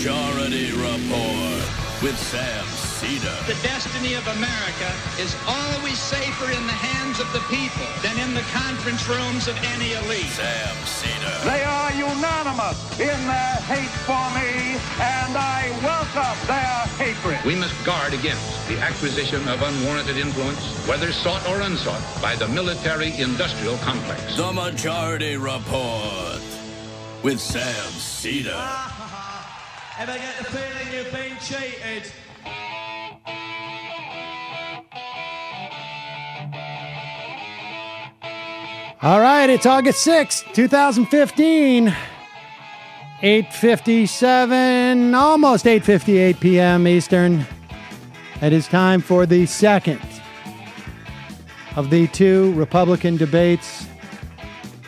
Majority Report with Sam Seder. The destiny of America is always safer in the hands of the people than in the conference rooms of any elite. Sam Seder. They are unanimous in their hate for me, and I welcome their hatred. We must guard against the acquisition of unwarranted influence, whether sought or unsought, by the military-industrial complex. The Majority Report with Sam Seder. Ever get the feeling you've been cheated? All right, it's August 6th, 2015, 8:57, almost 8:58 p.m. Eastern. It is time for the second of the two Republican debates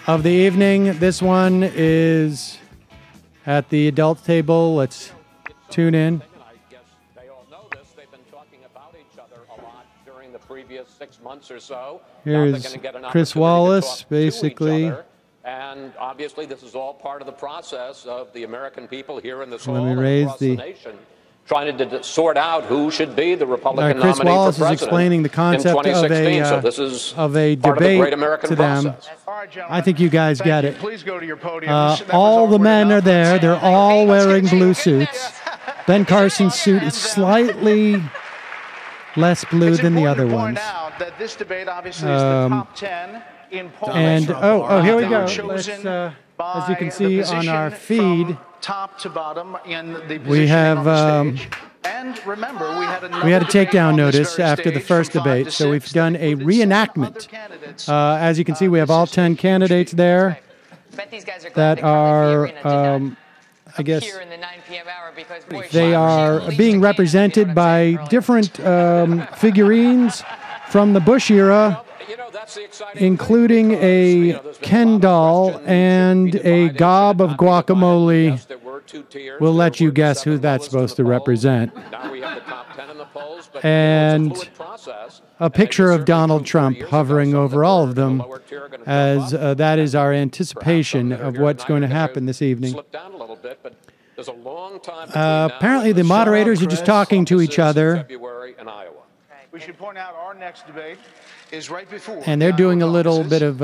of the evening. This one is at the adult table. Let's tune in. I guess they all know this. They've been talking about each other a lot during the previous 6 months or so. Here's Chris Wallace, basically. And obviously, this is all part of the process of the American people here in this Let hall me and raise across the nation, trying to sort out who should be the Republican Chris nominee Wallace for president is explaining the concept in 2016. So this is of a part of the debate great American to them. process. I think you guys get it. Please go to your podium. All the men are there. They're all wearing blue suits. Ben Carson's suit is slightly less blue than the other ones. That this debate obviously is the top 10 in polls. And here we go. Let's, as you can see on our feed, top to bottom in the we have and remember, we had a takedown notice after the first debate, so we've done a reenactment. As you can see, we have all 10 candidates there that are, I guess, they are being represented by different figurines from the Bush era, including a Ken doll and a gob of guacamole. We'll let you guess who that's supposed to represent. And a picture of Donald Trump hovering over all of them, as that is our anticipation of what's going to happen this evening. Apparently the moderators are just talking to each other. We should point out our next debate is right before. And they're doing a little bit of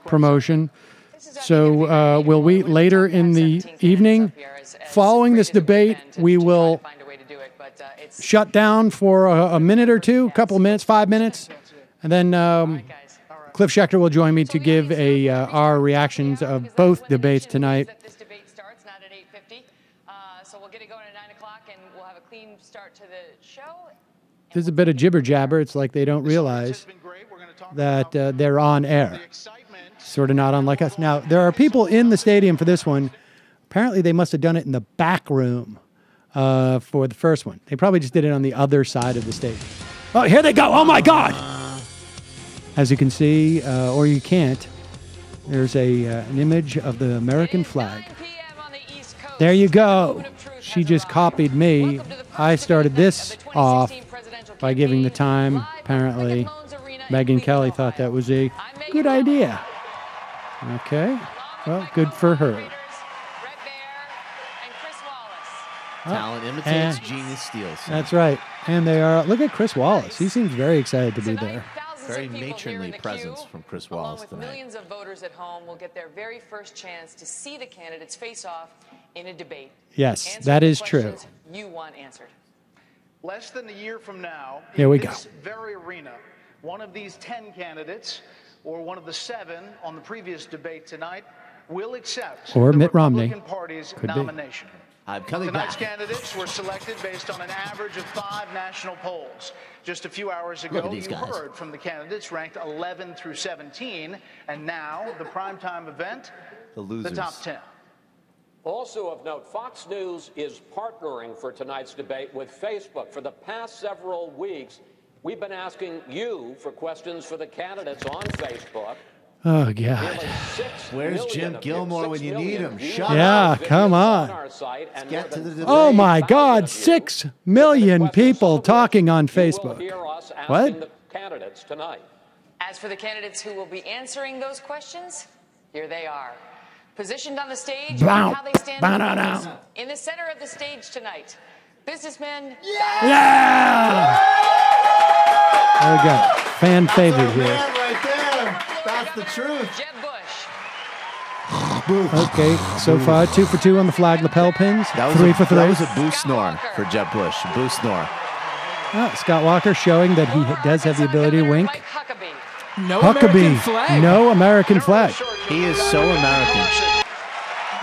promotion. So will we, later in the evening, following this debate, we will shut down for a minute or two, a couple of minutes, 5 minutes, and then Cliff Schechter will join me to give our reactions of both debates tonight. This debate starts not at 8:50, so we'll get it going at 9 o'clock, and we'll have a clean start to the show. There's a bit of jibber jabber. It's like they don't realize that they're on air. Sort of not unlike us. Now, there are people in the stadium for this one. Apparently, they must have done it in the back room for the first one. They probably just did it on the other side of the stadium. Oh, here they go. Oh, my God. As you can see, or you can't, there's an image of the American flag. There you go. She just copied me. I started this off by giving the time. Apparently, Megyn Kelly thought that was a good idea. Okay. Well, good for her. Talent imitates, genius steals. That's right. And they are, look at Chris Wallace. He seems very excited to be there. Very matronly presence from Chris Wallace tonight. Millions of voters at home will get their very first chance to see the candidates face off in a debate. Yes, that is true. You want answered. Less than a year from now, here we in go. This very arena, one of these 10 candidates, or one of the 7 on the previous debate tonight, will accept or the Mitt Republican Romney. Party's Could nomination. I'm coming Tonight's back. candidates were selected based on an average of 5 national polls. Just a few hours ago, you heard from the candidates ranked 11 through 17, and now the primetime event, the top 10. Also of note, Fox News is partnering for tonight's debate with Facebook. For the past several weeks, we've been asking you for questions for the candidates on Facebook. Oh, God. Where's Jim Gilmore when you need him? Shut up. Yeah, come on. Get to the debate. Oh, my God. 6 million people talking on Facebook. What? Candidates tonight. As for the candidates who will be answering those questions, here they are. positioned on the stage, Bow. and how they stand Bow, in bow, the bow. In the center of the stage tonight, businessmen. Yeah! There we go. Fan favorite here. Man right there. That's the truth. Jeb Bush. Okay, so far 2 for 2 on the flag lapel pins. That was 3 for 3. That was a boo snore for Jeb Bush. A boo snore. Scott Walker showing that he does have the ability to wink. Mike Huckabee. No American flag. No American flag. He is so American.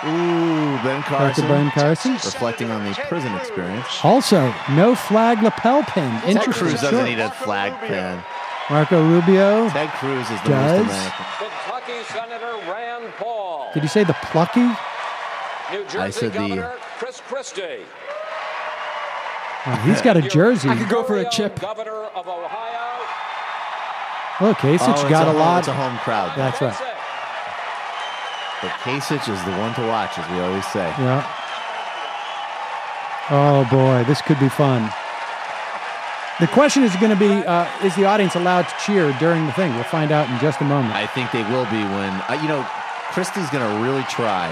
Ooh, Ben Carson. Dr. Ben Carson. Reflecting on the prison experience. Also, no flag lapel pin. Ted Interesting Cruz doesn't choice. need a flag pin. Marco Rubio. Ted Cruz is the Does. most American. Kentucky Senator Rand Paul. Did you say the plucky? New Jersey I said Governor Chris Christie. Oh, he's got a jersey. I could go for a chip. Governor of Ohio. Look, Kasich got a lot. It's a home crowd. That's right. But Kasich is the one to watch, as we always say. Yeah. Oh, boy, this could be fun. The question is going to be, is the audience allowed to cheer during the thing? We'll find out in just a moment. I think they will be when, Christie's going to really try.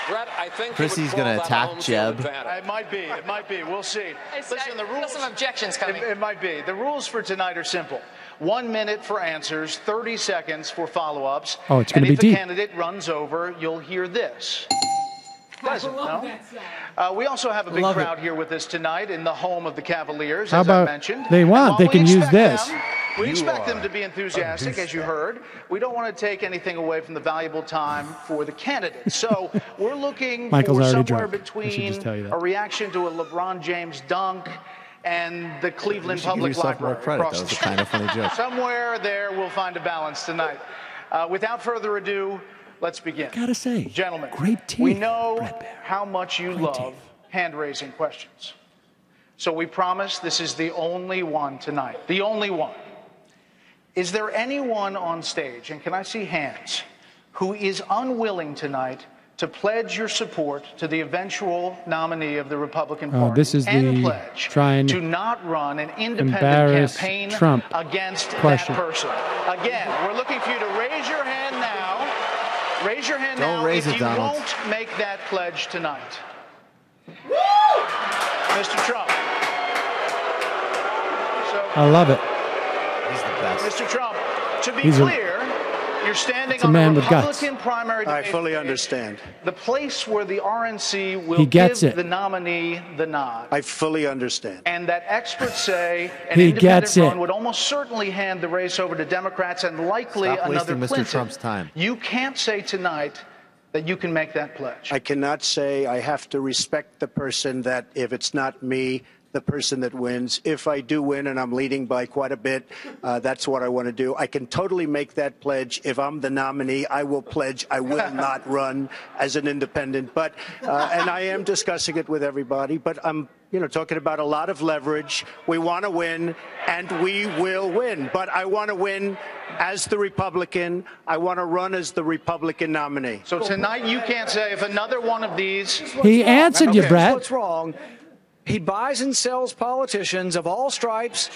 Brett, I think Christie's going to attack Jeb. It might be. It might be. We'll see. Listen, the rules. Some objections coming. It might be. The rules for tonight are simple. 1 minute for answers, 30 seconds for follow-ups. Oh, it's going to be deep. And if the candidate runs over, you'll hear this. Pleasant, no? We also have a big crowd here with us tonight in the home of the Cavaliers, How as about I mentioned. they want? They can use this. We expect them to be enthusiastic, as you heard. We don't want to take anything away from the valuable time for the candidates. So we're looking Michael's for already somewhere drunk. I should between just tell you that. a reaction to a LeBron James dunk and the Cleveland You should give Public yourself more Library. credit. That was a kind of funny joke. Somewhere there, we'll find a balance tonight. Without further ado, let's begin. Gotta say, Gentlemen, great teeth. we know Brett Baer. how much you Great love teeth. hand-raising questions. So we promise this is the only one tonight. The only one. Is there anyone on stage, and can I see hands, who is unwilling tonight to pledge your support to the eventual nominee of the Republican Party? This is and the pledge try and to not run an independent embarrass campaign Trump against question. that person. Again, we're looking for you to raise your hand now. Raise your hand Don't now raise if it, you Donald. won't make that pledge tonight. Mr. Trump. I love it. He's the best. Mr. Trump, to be He's a- clear, you're standing It's a on man the with guts. Republican primary I debate fully stage, understand. the place where the RNC will He gets give it. the nominee the nod. I fully understand. And that experts say an He independent gets it. run would almost certainly hand the race over to Democrats and likely Stop another wasting Mr. Clinton. Trump's time. You can't say tonight that you can make that pledge. I cannot say I have to respect the person that if it's not me, the person that wins. If I do win and I'm leading by quite a bit, that's what I want to do. I can totally make that pledge. If I'm the nominee, I will pledge I will not run as an independent. But and I am discussing it with everybody. But I'm talking about a lot of leverage. We want to win, and we will win. But I want to win as the Republican. I want to run as the Republican nominee. So tonight you can't say if another one of these. He answered you, Brett. What's wrong? He buys and sells politicians of all stripes.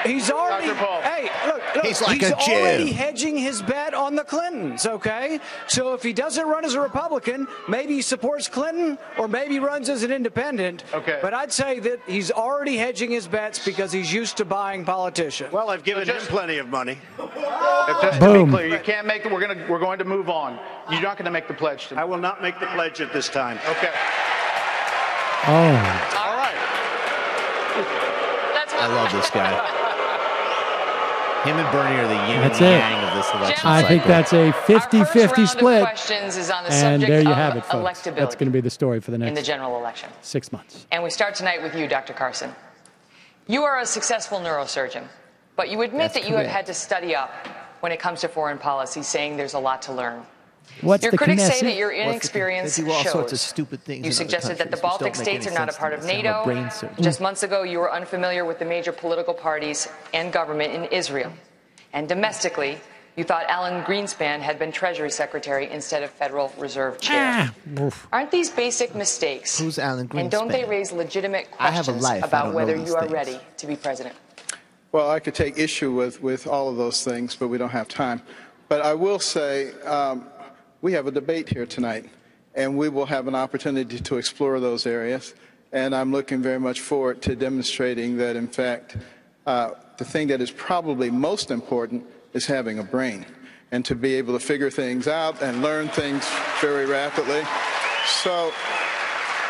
He's already, Dr. Paul. hey, look, He's like he's a Jew. already hedging his bet on the Clintons, okay? So if he doesn't run as a Republican, maybe he supports Clinton or maybe runs as an independent. Okay. But I'd say that he's already hedging his bets because he's used to buying politicians. Well, I've given him plenty of money. Just to Boom. be clear, you can't make it. We're going to move on. You're not going to make the pledge tonight. I will not make the pledge at this time. Okay. Oh, All right. That's I love this guy. Him and Bernie are the yin That's and it. yang of this election I think cycle. that's a 50-50 split. Questions is on the And subject there you of have it, folks. electability That's going to be the story for the in the next general election. 6 months. And we start tonight with you, Dr. Carson. You are a successful neurosurgeon, but you admit That's that you have correct. had to study up when it comes to foreign policy, saying there's a lot to learn. What's Your the critics say Knesset? that your inexperience They do all shows. sorts of stupid things in You other suggested that the countries which Baltic don't make states are any not a sense part to of me. I'm a NATO. brain surgeon. Just months ago, you were unfamiliar with the major political parties and government in Israel. And domestically, you thought Alan Greenspan had been Treasury Secretary instead of Federal Reserve Chair. Aren't these basic mistakes? Who's Alan And don't they Greenspan? raise legitimate I have a questions life. I about don't whether know these you are things. ready to be president? Well, I could take issue with all of those things, but we don't have time. But I will say we have a debate here tonight, and we will have an opportunity to explore those areas. And I'm looking very much forward to demonstrating that, in fact, the thing that is probably most important is having a brain and to be able to figure things out and learn things very rapidly. So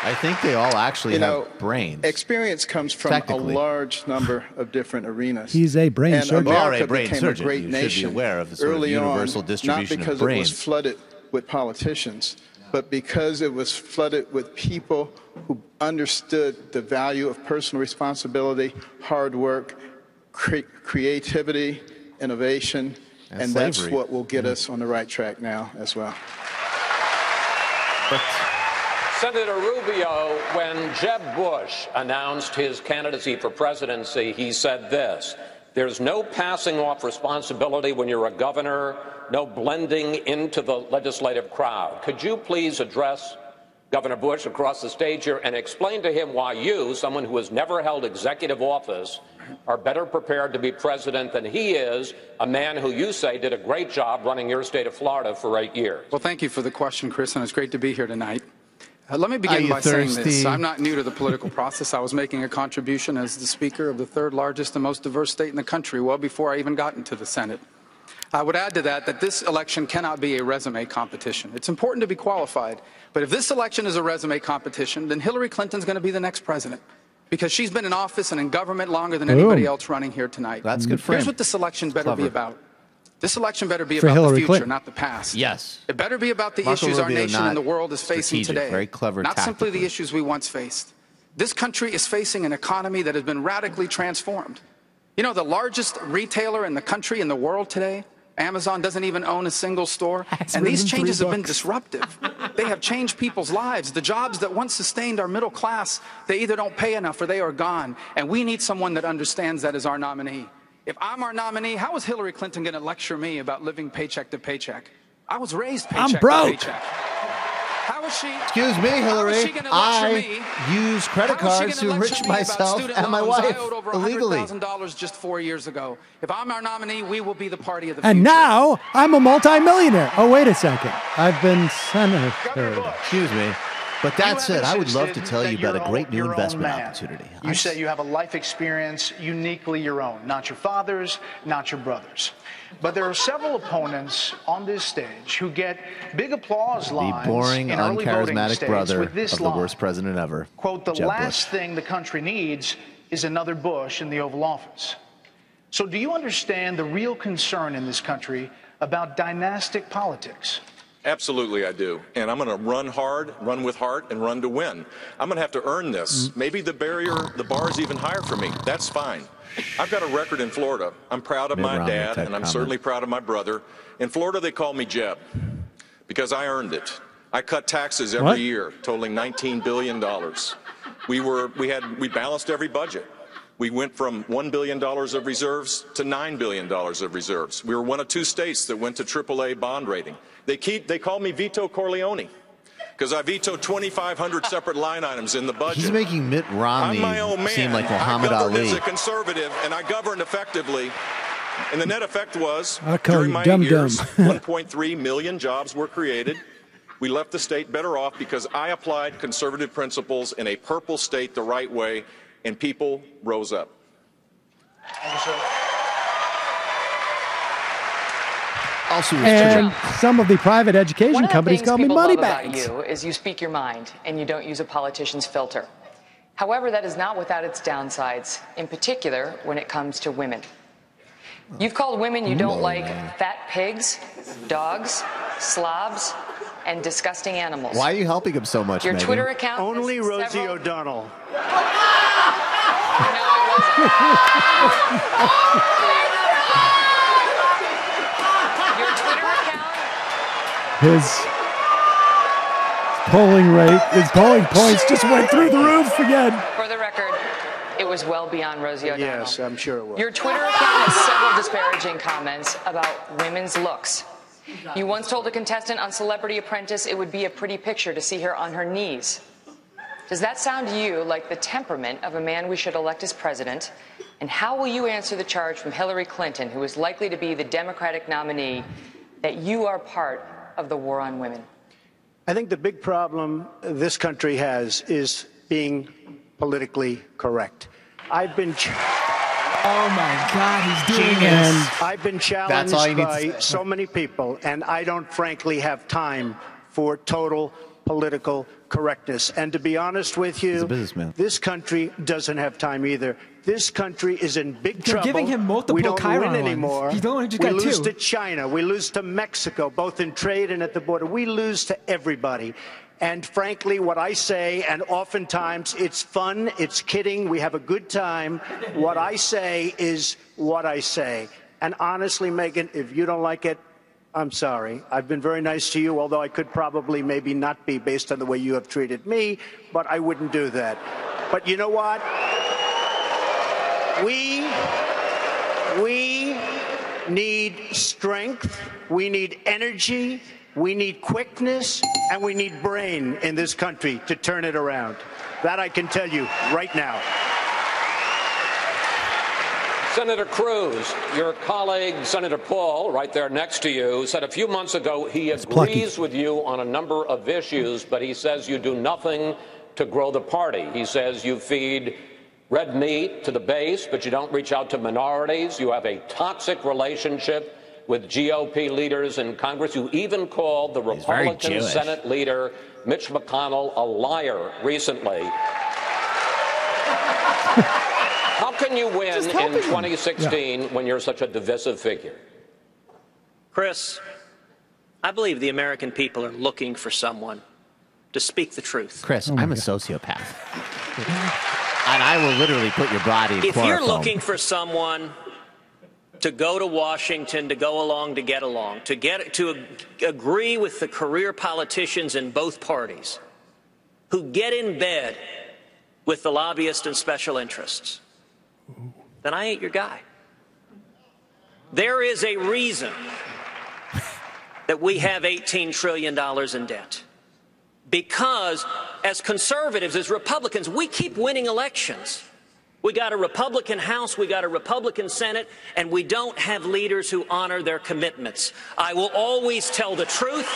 I think they all actually have brains. Experience comes from a large number of different arenas. He's a brain surgeon. America a brain became surgeon. a great You nation should be aware of the sort early of universal on, distribution not because of brains. it was flooded with politicians, but because it was flooded with people who understood the value of personal responsibility, hard work, creativity, innovation, and that's what will get us on the right track now as well. Senator Rubio, when Jeb Bush announced his candidacy for presidency, he said this: there's no passing off responsibility when you're a governor, no blending into the legislative crowd. Could you please address Governor Bush across the stage here and explain to him why you, someone who has never held executive office, are better prepared to be president than he is, a man who you say did a great job running your state of Florida for 8 years? Well, thank you for the question, Chris, and it's great to be here tonight. Let me begin by saying this. I'm not new to the political process. I was making a contribution as the Speaker of the third largest and most diverse state in the country well before I even got into the Senate. I would add to that this election cannot be a resume competition. It's important to be qualified, but if this election is a resume competition, then Hillary Clinton's going to be the next president, because she's been in office and in government longer than anybody else running here tonight. That's good for Here's him. what this election better be about. This election better be For about Hillary the future, Clinton. not the past. Yes. It better be about the Marco issues our Rubio, nation not and the world is facing strategic, today, very clever not simply the tactically. issues we once faced. This country is facing an economy that has been radically transformed. You know, the largest retailer in the country, in the world today, Amazon, doesn't even own a single store. And these changes have been disruptive. They have changed people's lives. The jobs that once sustained our middle class, they either don't pay enough or they are gone. And we need someone that understands that as our nominee. If I'm our nominee, how is Hillary Clinton going to lecture me about living paycheck to paycheck? I was raised paycheck to paycheck. How is she? Excuse me, Hillary. I use credit cards to enrich myself and my wife I owed over illegally. $100,000 just 4 years ago. If I'm our nominee, we will be the party of the future. And now I'm a multimillionaire. Oh, wait a second. I've been senator. Excuse me. But that said, I would love to tell you about a great new investment opportunity. You say you have a life experience uniquely your own, not your father's, not your brother's. But there are several opponents on this stage who get big applause lines The boring, in early voting uncharismatic states brother with this of the line. worst president ever, Quote, the Jeb last Bush. thing the country needs is another Bush in the Oval Office. So do you understand the real concern in this country about dynastic politics? Absolutely, I do. And I'm going to run hard, run with heart, and run to win. I'm going to have to earn this. Maybe the bar is even higher for me. That's fine. I've got a record in Florida. I'm proud of my dad, and I'm certainly proud of my brother. In Florida, they call me Jeb because I earned it. I cut taxes every year, totaling $19 billion. We balanced every budget. We went from $1 billion of reserves to $9 billion of reserves. We were one of 2 states that went to AAA bond rating. They call me Vito Corleone because I vetoed 2,500 separate line items in the budget. He's making Mitt Romney I'm my own man. seem like Muhammad I governed Ali. as a conservative, and I governed effectively. And the net effect was, I call during you my 8 dumb-dumb. years, 1.3 million jobs were created. We left the state better off because I applied conservative principles in a purple state the right way, and people rose up. Thank you, sir. Also, And some of the private education companies call me money about bags. you is you speak your mind and you don't use a politician's filter. However, that is not without its downsides, in particular when it comes to women. You've called women you don't like fat pigs, dogs, slobs, and disgusting animals. Why are you helping him so much, Your Megan? Twitter account Only Rosie O'Donnell. Your Twitter account. His polling rate, his polling points just went through the roof again. For the record, it was well beyond Rosie O'Donnell. Yes, I'm sure it was. Your Twitter account has several disparaging comments about women's looks. You once told a contestant on Celebrity Apprentice it would be a pretty picture to see her on her knees. Does that sound to you like the temperament of a man we should elect as president? And how will you answer the charge from Hillary Clinton, who is likely to be the Democratic nominee, that you are part of the war on women? I think the big problem this country has is being politically correct. I've been... Oh my God, he's doing it. I've been challenged by so many people, and I don't frankly have time for total political correctness. And to be honest with you, this country doesn't have time either. This country is in big trouble. Giving him multiple we don't Chiron win anymore. Ones. We lose to China. We lose to Mexico, both in trade and at the border. We lose to everybody. And frankly, what I say, and oftentimes it's fun, it's kidding, we have a good time, what I say is what I say. And honestly, Megyn, if you don't like it, I'm sorry. I've been very nice to you, although I could probably maybe not be based on the way you have treated me, but I wouldn't do that. But you know what? We need strength, we need energy, we need quickness, and we need brain in this country to turn it around. That I can tell you right now. Senator Cruz, your colleague, Senator Paul, right there next to you, said a few months ago he agrees with you on a number of issues, but he says you do nothing to grow the party. He says you feed red meat to the base, but you don't reach out to minorities. You have a toxic relationship with GOP leaders in Congress. You even called the Republican Senate leader, Mitch McConnell, a liar recently. How can you win in 2016 when you're such a divisive figure? Chris, I believe the American people are looking for someone to speak the truth. Chris, I'm a sociopath. And I will literally put your body in chloroform. If you're looking for someone to go to Washington, to go along, to get along, to agree with the career politicians in both parties who get in bed with the lobbyists and special interests, then I ain't your guy. There is a reason that we have $18 trillion in debt. Because as conservatives, as Republicans, we keep winning elections. We got a Republican House, we got a Republican Senate, and we don't have leaders who honor their commitments. I will always tell the truth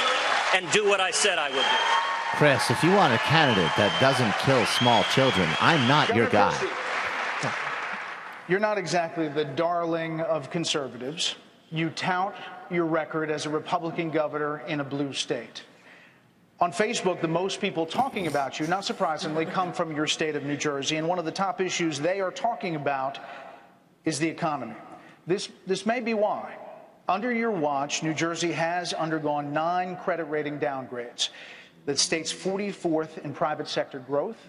and do what I said I would do. Chris, if you want a candidate that doesn't kill small children, I'm not your guy. You're not exactly the darling of conservatives. You tout your record as a Republican governor in a blue state. On Facebook, the most people talking about you, not surprisingly, come from your state of New Jersey, and one of the top issues they are talking about is the economy. This may be why. Under your watch, New Jersey has undergone 9 credit rating downgrades. The state's 44th in private sector growth.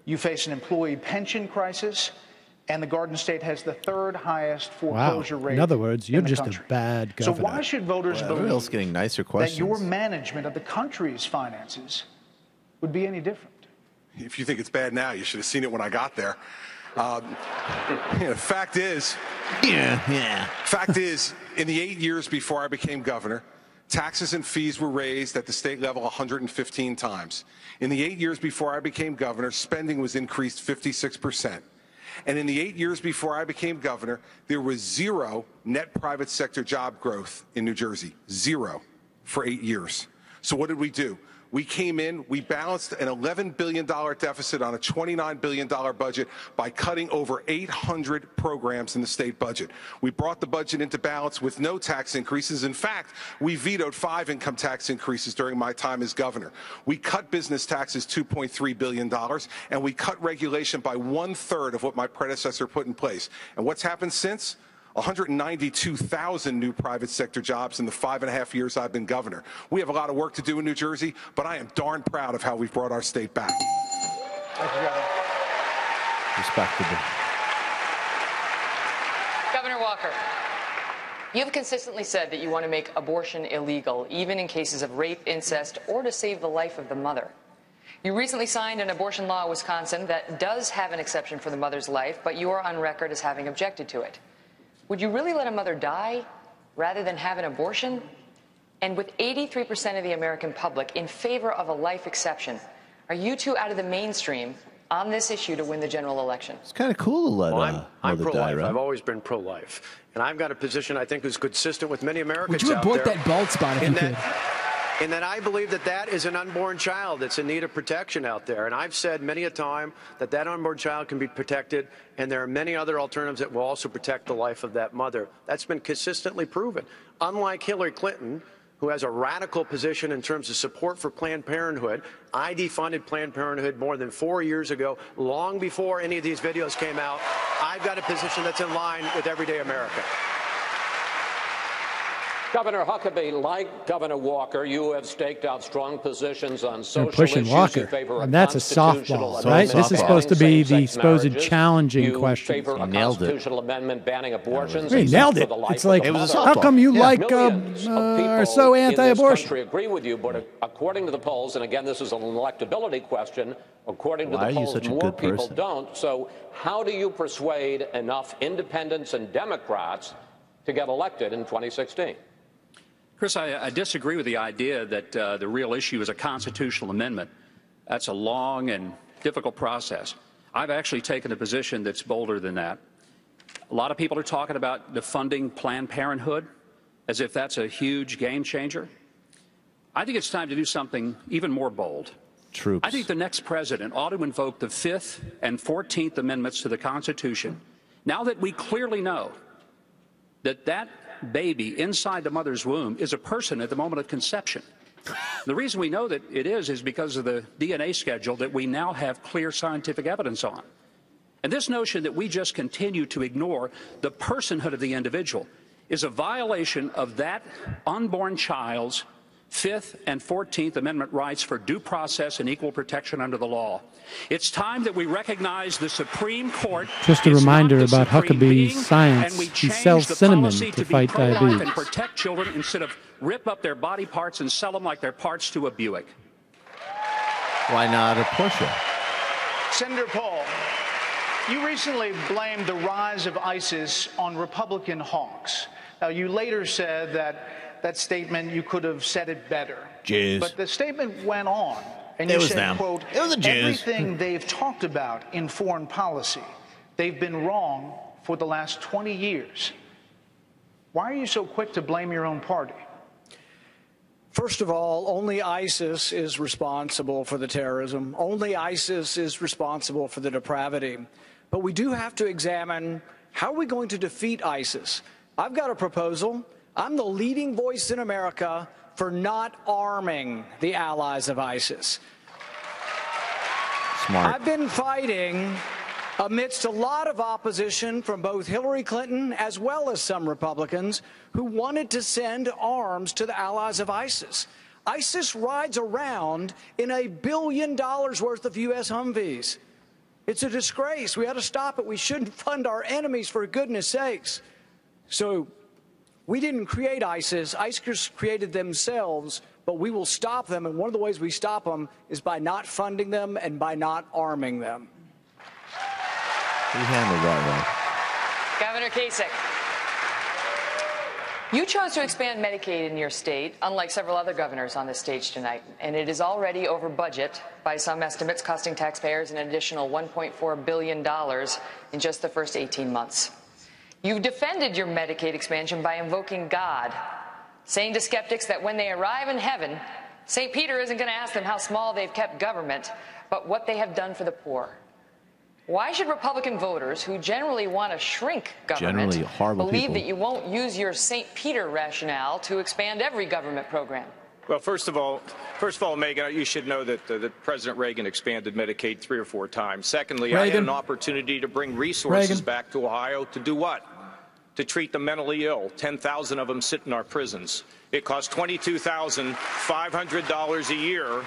You face an employee pension crisis, and the Garden State has the 3rd highest foreclosure rate. In other words, you're just country. a bad governor. So why should voters believe getting nicer that your management of the country's finances would be any different? If you think it's bad now, you should have seen it when I got there. Fact is, fact is, in the 8 years before I became governor, taxes and fees were raised at the state level 115 times. In the 8 years before I became governor, spending was increased 56%. And in the 8 years before I became governor, there was 0 net private sector job growth in New Jersey. 0 for 8 years. So what did we do? We came in, we balanced an $11 billion deficit on a $29 billion budget by cutting over 800 programs in the state budget. We brought the budget into balance with no tax increases. In fact, we vetoed 5 income tax increases during my time as governor. We cut business taxes $2.3 billion, and we cut regulation by 1/3 of what my predecessor put in place. And what's happened since? 192,000 new private sector jobs in the 5.5 years I've been governor. We have a lot of work to do in New Jersey, but I am darn proud of how we've brought our state back. Respectable. Governor Walker, you have consistently said that you want to make abortion illegal, even in cases of rape, incest, or to save the life of the mother. You recently signed an abortion law in Wisconsin that does have an exception for the mother's life, but you are on record as having objected to it. Would you really let a mother die rather than have an abortion? And with 83% of the American public in favor of a life exception, are you two out of the mainstream on this issue to win the general election? It's kind of cool to let I'm pro-life. right? I've always been pro-life. And I've got a position I think is consistent with many Americans Would you out abort there. that bald spot if you could? And that I believe that that is an unborn child that's in need of protection out there. And I've said many a time that that unborn child can be protected, and there are many other alternatives that will also protect the life of that mother. That's been consistently proven. Unlike Hillary Clinton, who has a radical position in terms of support for Planned Parenthood, I defunded Planned Parenthood more than 4 years ago, long before any of these videos came out. I've got a position that's in line with everyday America. Governor Huckabee, like Governor Walker, you have staked out strong positions on social pushing issues. Walker. You favor And that's a softball, right? This is supposed to be the supposed challenging question. You favor a constitutional amendment banning abortions. He nailed it. It's like, how come you are so anti-abortion? Country agree with you, but according to the polls, and again, this is an electability question, according to the polls, more people don't. So how do you persuade enough independents and Democrats to get elected in 2016? Chris, I disagree with the idea that the real issue is a constitutional amendment. That's a long and difficult process. I've actually taken a position that's bolder than that. A lot of people are talking about defunding Planned Parenthood as if that's a huge game changer. I think it's time to do something even more bold. Troops. I think the next president ought to invoke the 5th and 14th Amendments to the Constitution. Now that we clearly know that that baby inside the mother's womb is a person at the moment of conception. The reason we know that it is because of the DNA schedule that we now have clear scientific evidence on. And this notion that we just continue to ignore the personhood of the individual is a violation of that unborn child's 5th and 14th Amendment rights for due process and equal protection under the law. It's time that we recognize the Supreme Court. Just a reminder about Huckabee's science. He sells cinnamon to fight diabetes. And protect children instead of rip up their body parts and sell them like they're parts to a Buick. Why not a Porsche? Senator Paul, you recently blamed the rise of ISIS on Republican hawks. Now, you later said that statement, you could have said it better. Jews. But the statement went on, and you said, them. quote, it was the Jews. Everything they've talked about in foreign policy, they've been wrong for the last 20 years. Why are you so quick to blame your own party? First of all, only ISIS is responsible for the terrorism. Only ISIS is responsible for the depravity. But we do have to examine, how are we going to defeat ISIS? I've got a proposal. I'm the leading voice in America for not arming the allies of ISIS. Smart. I've been fighting amidst a lot of opposition from both Hillary Clinton as well as some Republicans who wanted to send arms to the allies of ISIS. ISIS rides around in $1 billion worth of U.S. Humvees. It's a disgrace. We ought to stop it. We shouldn't fund our enemies, for goodness sakes. So we didn't create ISIS. ISIS created themselves, but we will stop them. And one of the ways we stop them is by not funding them and by not arming them. He handled that right. Governor Kasich, you chose to expand Medicaid in your state, unlike several other governors on this stage tonight, and it is already over budget by some estimates, costing taxpayers an additional $1.4 billion in just the first 18 months. You've defended your Medicaid expansion by invoking God, saying to skeptics that when they arrive in heaven, St. Peter isn't going to ask them how small they've kept government, but what they have done for the poor. Why should Republican voters, who generally want to shrink government, believe that you won't use your St. Peter rationale to expand every government program? Well, first of all, Megan, you should know that President Reagan expanded Medicaid 3 or 4 times. Secondly, I had an opportunity to bring resources back to Ohio to do what? To treat the mentally ill. 10,000 of them sit in our prisons. It costs $22,500 a year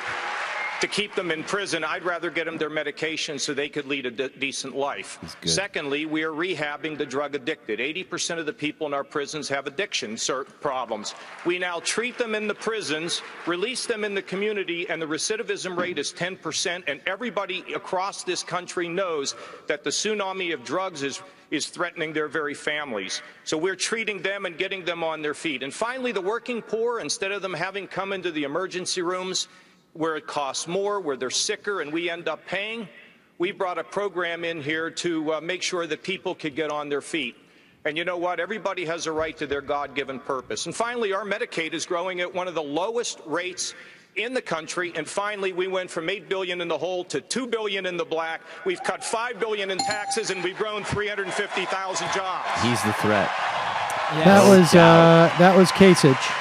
to keep them in prison. I'd rather get them their medication so they could lead a decent life. Secondly, we are rehabbing the drug addicted. 80% of the people in our prisons have addiction problems. We now treat them in the prisons, release them in the community, and the recidivism rate is 10%. And everybody across this country knows that the tsunami of drugs is threatening their very families. So we're treating them and getting them on their feet. And finally, the working poor, instead of them having come into the emergency rooms, where it costs more, where they're sicker, and we end up paying, we brought a program in here to make sure that people could get on their feet. And you know what? Everybody has a right to their God-given purpose. And finally, our Medicaid is growing at one of the lowest rates in the country. And finally, we went from $8 billion in the hole to $2 billion in the black. We've cut $5 billion in taxes, and we've grown 350,000 jobs. He's the threat. Yes. That was Kasich.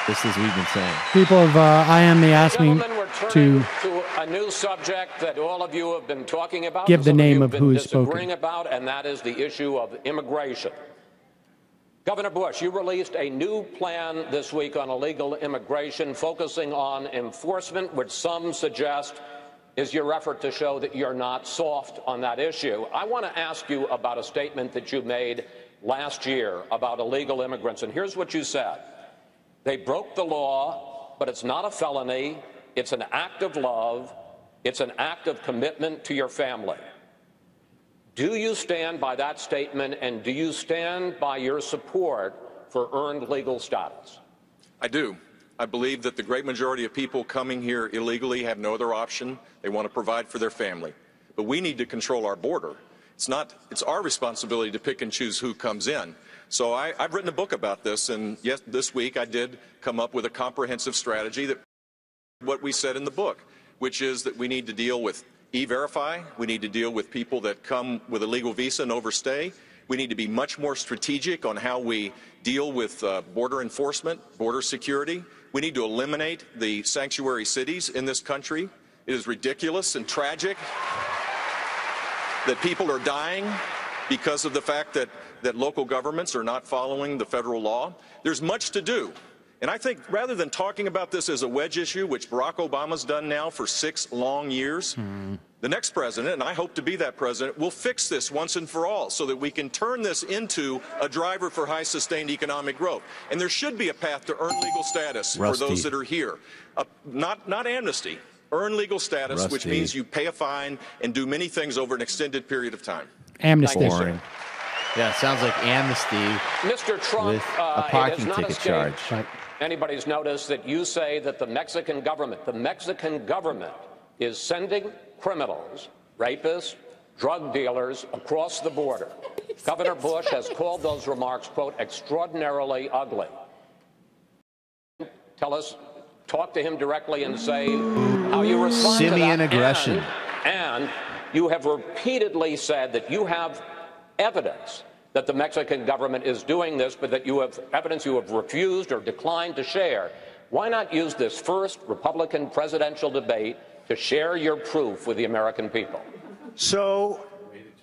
Just as we've been saying. People of IME asked me to a new subject that all of you have been talking about. Give the name of who is spoken. About, and that is the issue of immigration. Governor Bush, you released a new plan this week on illegal immigration, focusing on enforcement, which some suggest is your effort to show that you're not soft on that issue. I want to ask you about a statement that you made last year about illegal immigrants, and here's what you said. They broke the law, but it's not a felony. It's an act of love. It's an act of commitment to your family. Do you stand by that statement, and do you stand by your support for earned legal status? I do. I believe that the great majority of people coming here illegally have no other option. They want to provide for their family. But we need to control our border. It's our responsibility to pick and choose who comes in. So I've written a book about this, and yes, this week I did come up with a comprehensive strategy that what we said in the book, which is that we need to deal with E-Verify. We need to deal with people that come with a legal visa and overstay. We need to be much more strategic on how we deal with border enforcement, border security. We need to eliminate the sanctuary cities in this country. It is ridiculous and tragic that people are dying because of the fact that local governments are not following the federal law. There's much to do. And I think rather than talking about this as a wedge issue, which Barack Obama's done now for 6 long years, the next president, and I hope to be that president, will fix this once and for all so that we can turn this into a driver for high sustained economic growth. And there should be a path to earn legal status for those that are here. Not amnesty, earn legal status, which means you pay a fine and do many things over an extended period of time. Amnesty. Yeah, it sounds like amnesty. Mr. Trump, with a parking it has not ticket charge. Anybody's noticed that you say that the Mexican government is sending criminals, rapists, drug dealers across the border. Governor Bush has called those remarks, quote, extraordinarily ugly. Talk to him directly and say how you respond to that. Simian aggression. And you have repeatedly said that you have evidence that the Mexican government is doing this, but that you have evidence you have refused or declined to share. Why not use this first Republican presidential debate to share your proof with the American people? So,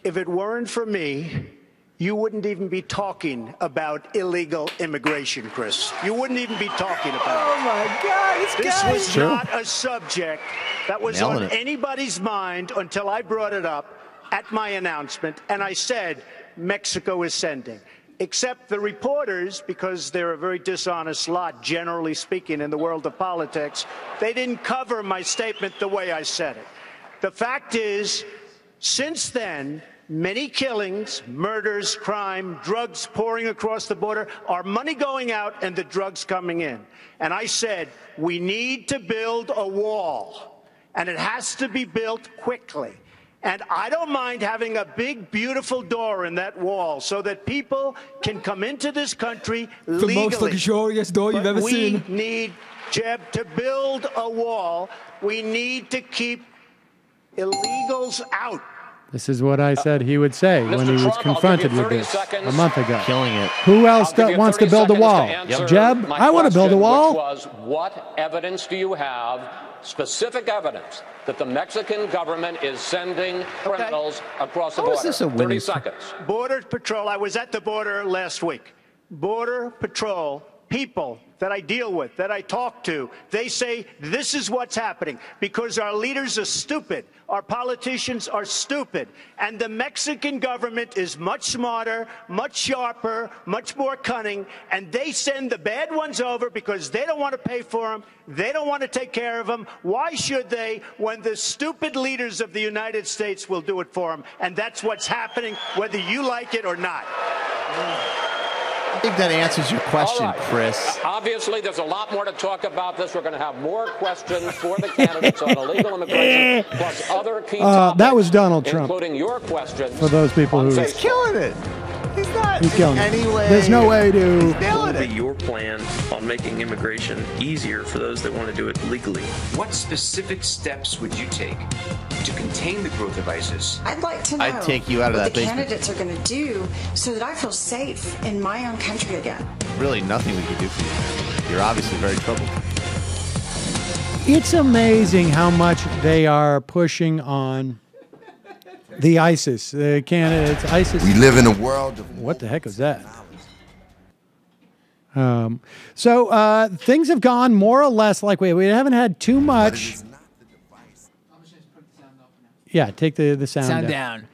if it weren't for me, you wouldn't even be talking about illegal immigration, Chris. You wouldn't even be talking about it. Oh, my God. This was not a subject that was on anybody's mind until I brought it up at my announcement, and I said, Mexico is sending. Except the reporters, because they're a very dishonest lot, generally speaking, in the world of politics, they didn't cover my statement the way I said it. The fact is, since then, many killings, murders, crime, drugs pouring across the border, our money going out and the drugs coming in. And I said, we need to build a wall, and it has to be built quickly. And I don't mind having a big, beautiful door in that wall so that people can come into this country legally. The most luxurious door you've ever seen. We need, Jeb, to build a wall. We need to keep illegals out. This is what I said he would say when he was confronted with this a month ago. Killing it. Who else wants to build a wall? Jeb, I want to build a wall. Which was, what evidence do you have, specific evidence, that the Mexican government is sending criminals across the border? How is this a winning 30 seconds. Border Patrol, I was at the border last week. Border Patrol people that I deal with, that I talk to, they say this is what's happening because our leaders are stupid. Our politicians are stupid. And the Mexican government is much smarter, much sharper, much more cunning, and they send the bad ones over because they don't want to pay for them. They don't want to take care of them. Why should they when the stupid leaders of the United States will do it for them? And that's what's happening, whether you like it or not. I think that answers your question, Chris. Obviously, there's a lot more to talk about this. We're going to have more questions for the candidates on illegal immigration, plus other key topics, that was Donald Trump. including your questions. For those people who... He's killing it. He's not. He's killing it. Anyway, There's no way to. What will be your plan on making immigration easier for those that want to do it legally? What specific steps would you take to contain the growth of ISIS? I'd like to know I'd take you out of what that the basement. candidates are going to do so that I feel safe in my own country again. Really, nothing we can do for you. You're obviously very troubled. It's amazing how much they are pushing on the ISIS, the candidates. ISIS. We live in a world of... What the heck is that? So things have gone more or less like we haven't had too much. Yeah, take the sound down.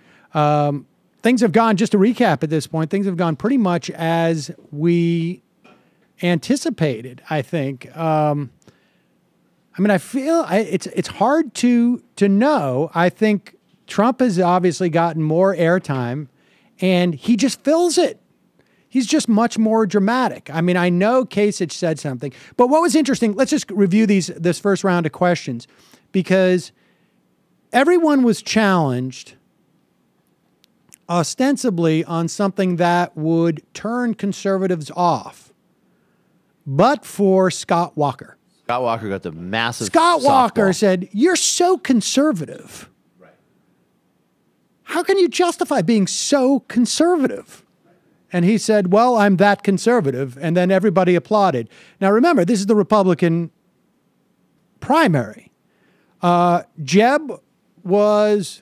Things have gone, just to recap at this point, things have gone pretty much as we anticipated, I think. I mean, I feel it's hard to know. I think Trump has obviously gotten more airtime, and he just fills it. He's just much more dramatic. I mean, I know Kasich said something, but what was interesting, let's just review this first round of questions, because everyone was challenged ostensibly on something that would turn conservatives off, but for Scott Walker. Scott Walker got the massive Scott Walker softball. said, "You're so conservative. How can you justify being so conservative?" And he said, "Well, I'm that conservative." And then everybody applauded. Now, remember, this is the Republican primary. Jeb was,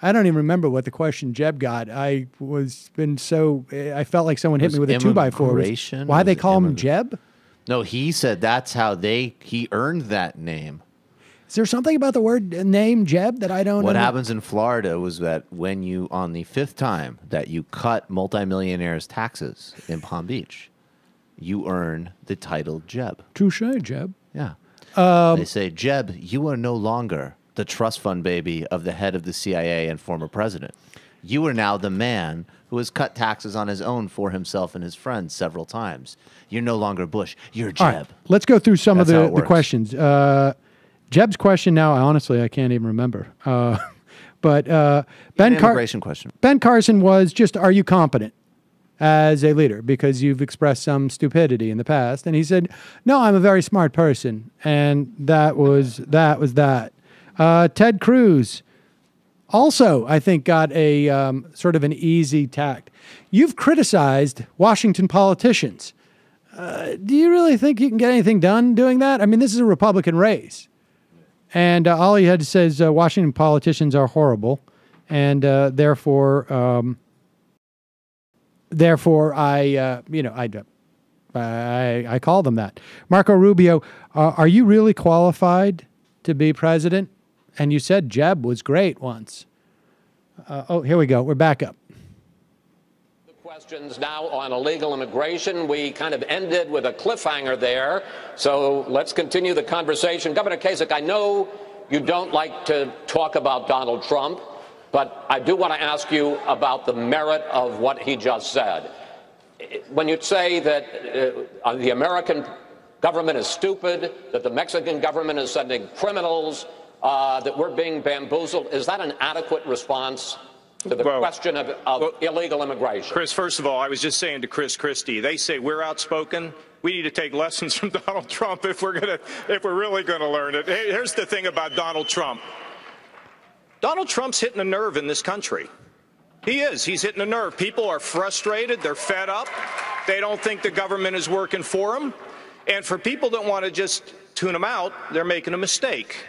I don't even remember what the question Jeb got. I felt like someone hit me with a 2x4. Why they call him Jeb? No, he said that's how he earned that name. Is there something about the word name Jeb that I don't know? What happens in Florida was that when you, on the 5th time that you cut multimillionaires' taxes in Palm Beach, you earn the title Jeb. Touche, Jeb. Yeah. They say, Jeb, you are no longer the trust fund baby of the head of the CIA and former president. You are now the man who has cut taxes on his own for himself and his friends several times. You're no longer Bush. You're Jeb. All right, let's go through some That's of how it the works. questions. Jeb's question now, honestly, I can't even remember. But immigration question. Ben Carson was just, are you competent as a leader? Because you've expressed some stupidity in the past. And he said, no, I'm a very smart person. And that was that. Ted Cruz also, I think, got a sort of an easy tact. You've criticized Washington politicians. Do you really think you can get anything done doing that? I mean, this is a Republican race. And all he had to say is Washington politicians are horrible, and therefore I call them that. Marco Rubio, are you really qualified to be president? And you said Jeb was great once. Oh, here we go. We're back up. Questions now on illegal immigration. We kind of ended with a cliffhanger there, so let's continue the conversation. Governor Kasich, I know you don't like to talk about Donald Trump, but I do want to ask you about the merit of what he just said. When you say that the American government is stupid, that the Mexican government is sending criminals, that we're being bamboozled, is that an adequate response to the question of illegal immigration? Chris, first of all, I was just saying to Chris Christie, they say we're outspoken. We need to take lessons from Donald Trump if we're really going to learn it. Hey, here's the thing about Donald Trump. Donald Trump's hitting a nerve in this country. He is. He's hitting a nerve. People are frustrated. They're fed up. They don't think the government is working for them. And for people that want to just tune him out, they're making a mistake.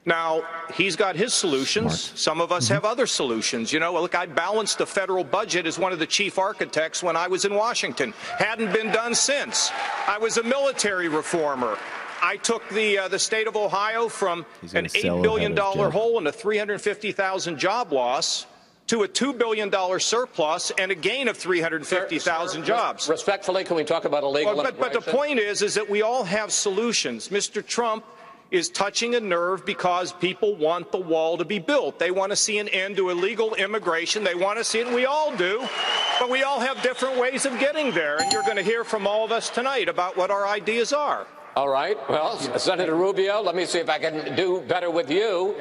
Now, he's got his solutions. Some of us have other solutions. You know, look, I balanced the federal budget as one of the chief architects when I was in Washington. Hadn't been done since. I was a military reformer. I took the state of Ohio from an $8 billion hole and a 350,000 job loss to a $2 billion surplus and a gain of 350,000 jobs. Respectfully, can we talk about illegal immigration? But the point is that we all have solutions. Mr. Trump is touching a nerve because people want the wall to be built. They want to see an end to illegal immigration. They want to see it, and we all do. But we all have different ways of getting there, and you're going to hear from all of us tonight about what our ideas are. All right. Well, Senator Rubio, let me see if I can do better with you.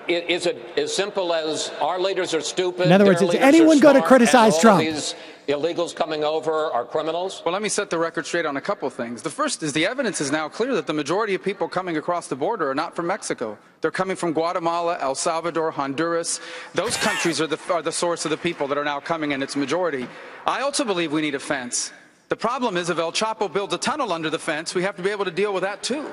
Is it as simple as our leaders are stupid? In other words, is anyone going to criticize Trump? These illegals coming over are criminals? Well, let me set the record straight on a couple of things. The first is the evidence is now clear that the majority of people coming across the border are not from Mexico. They're coming from Guatemala, El Salvador, Honduras. Those countries are the source of the people that are now coming in its majority. I also believe we need a fence. The problem is if El Chapo builds a tunnel under the fence, we have to be able to deal with that too.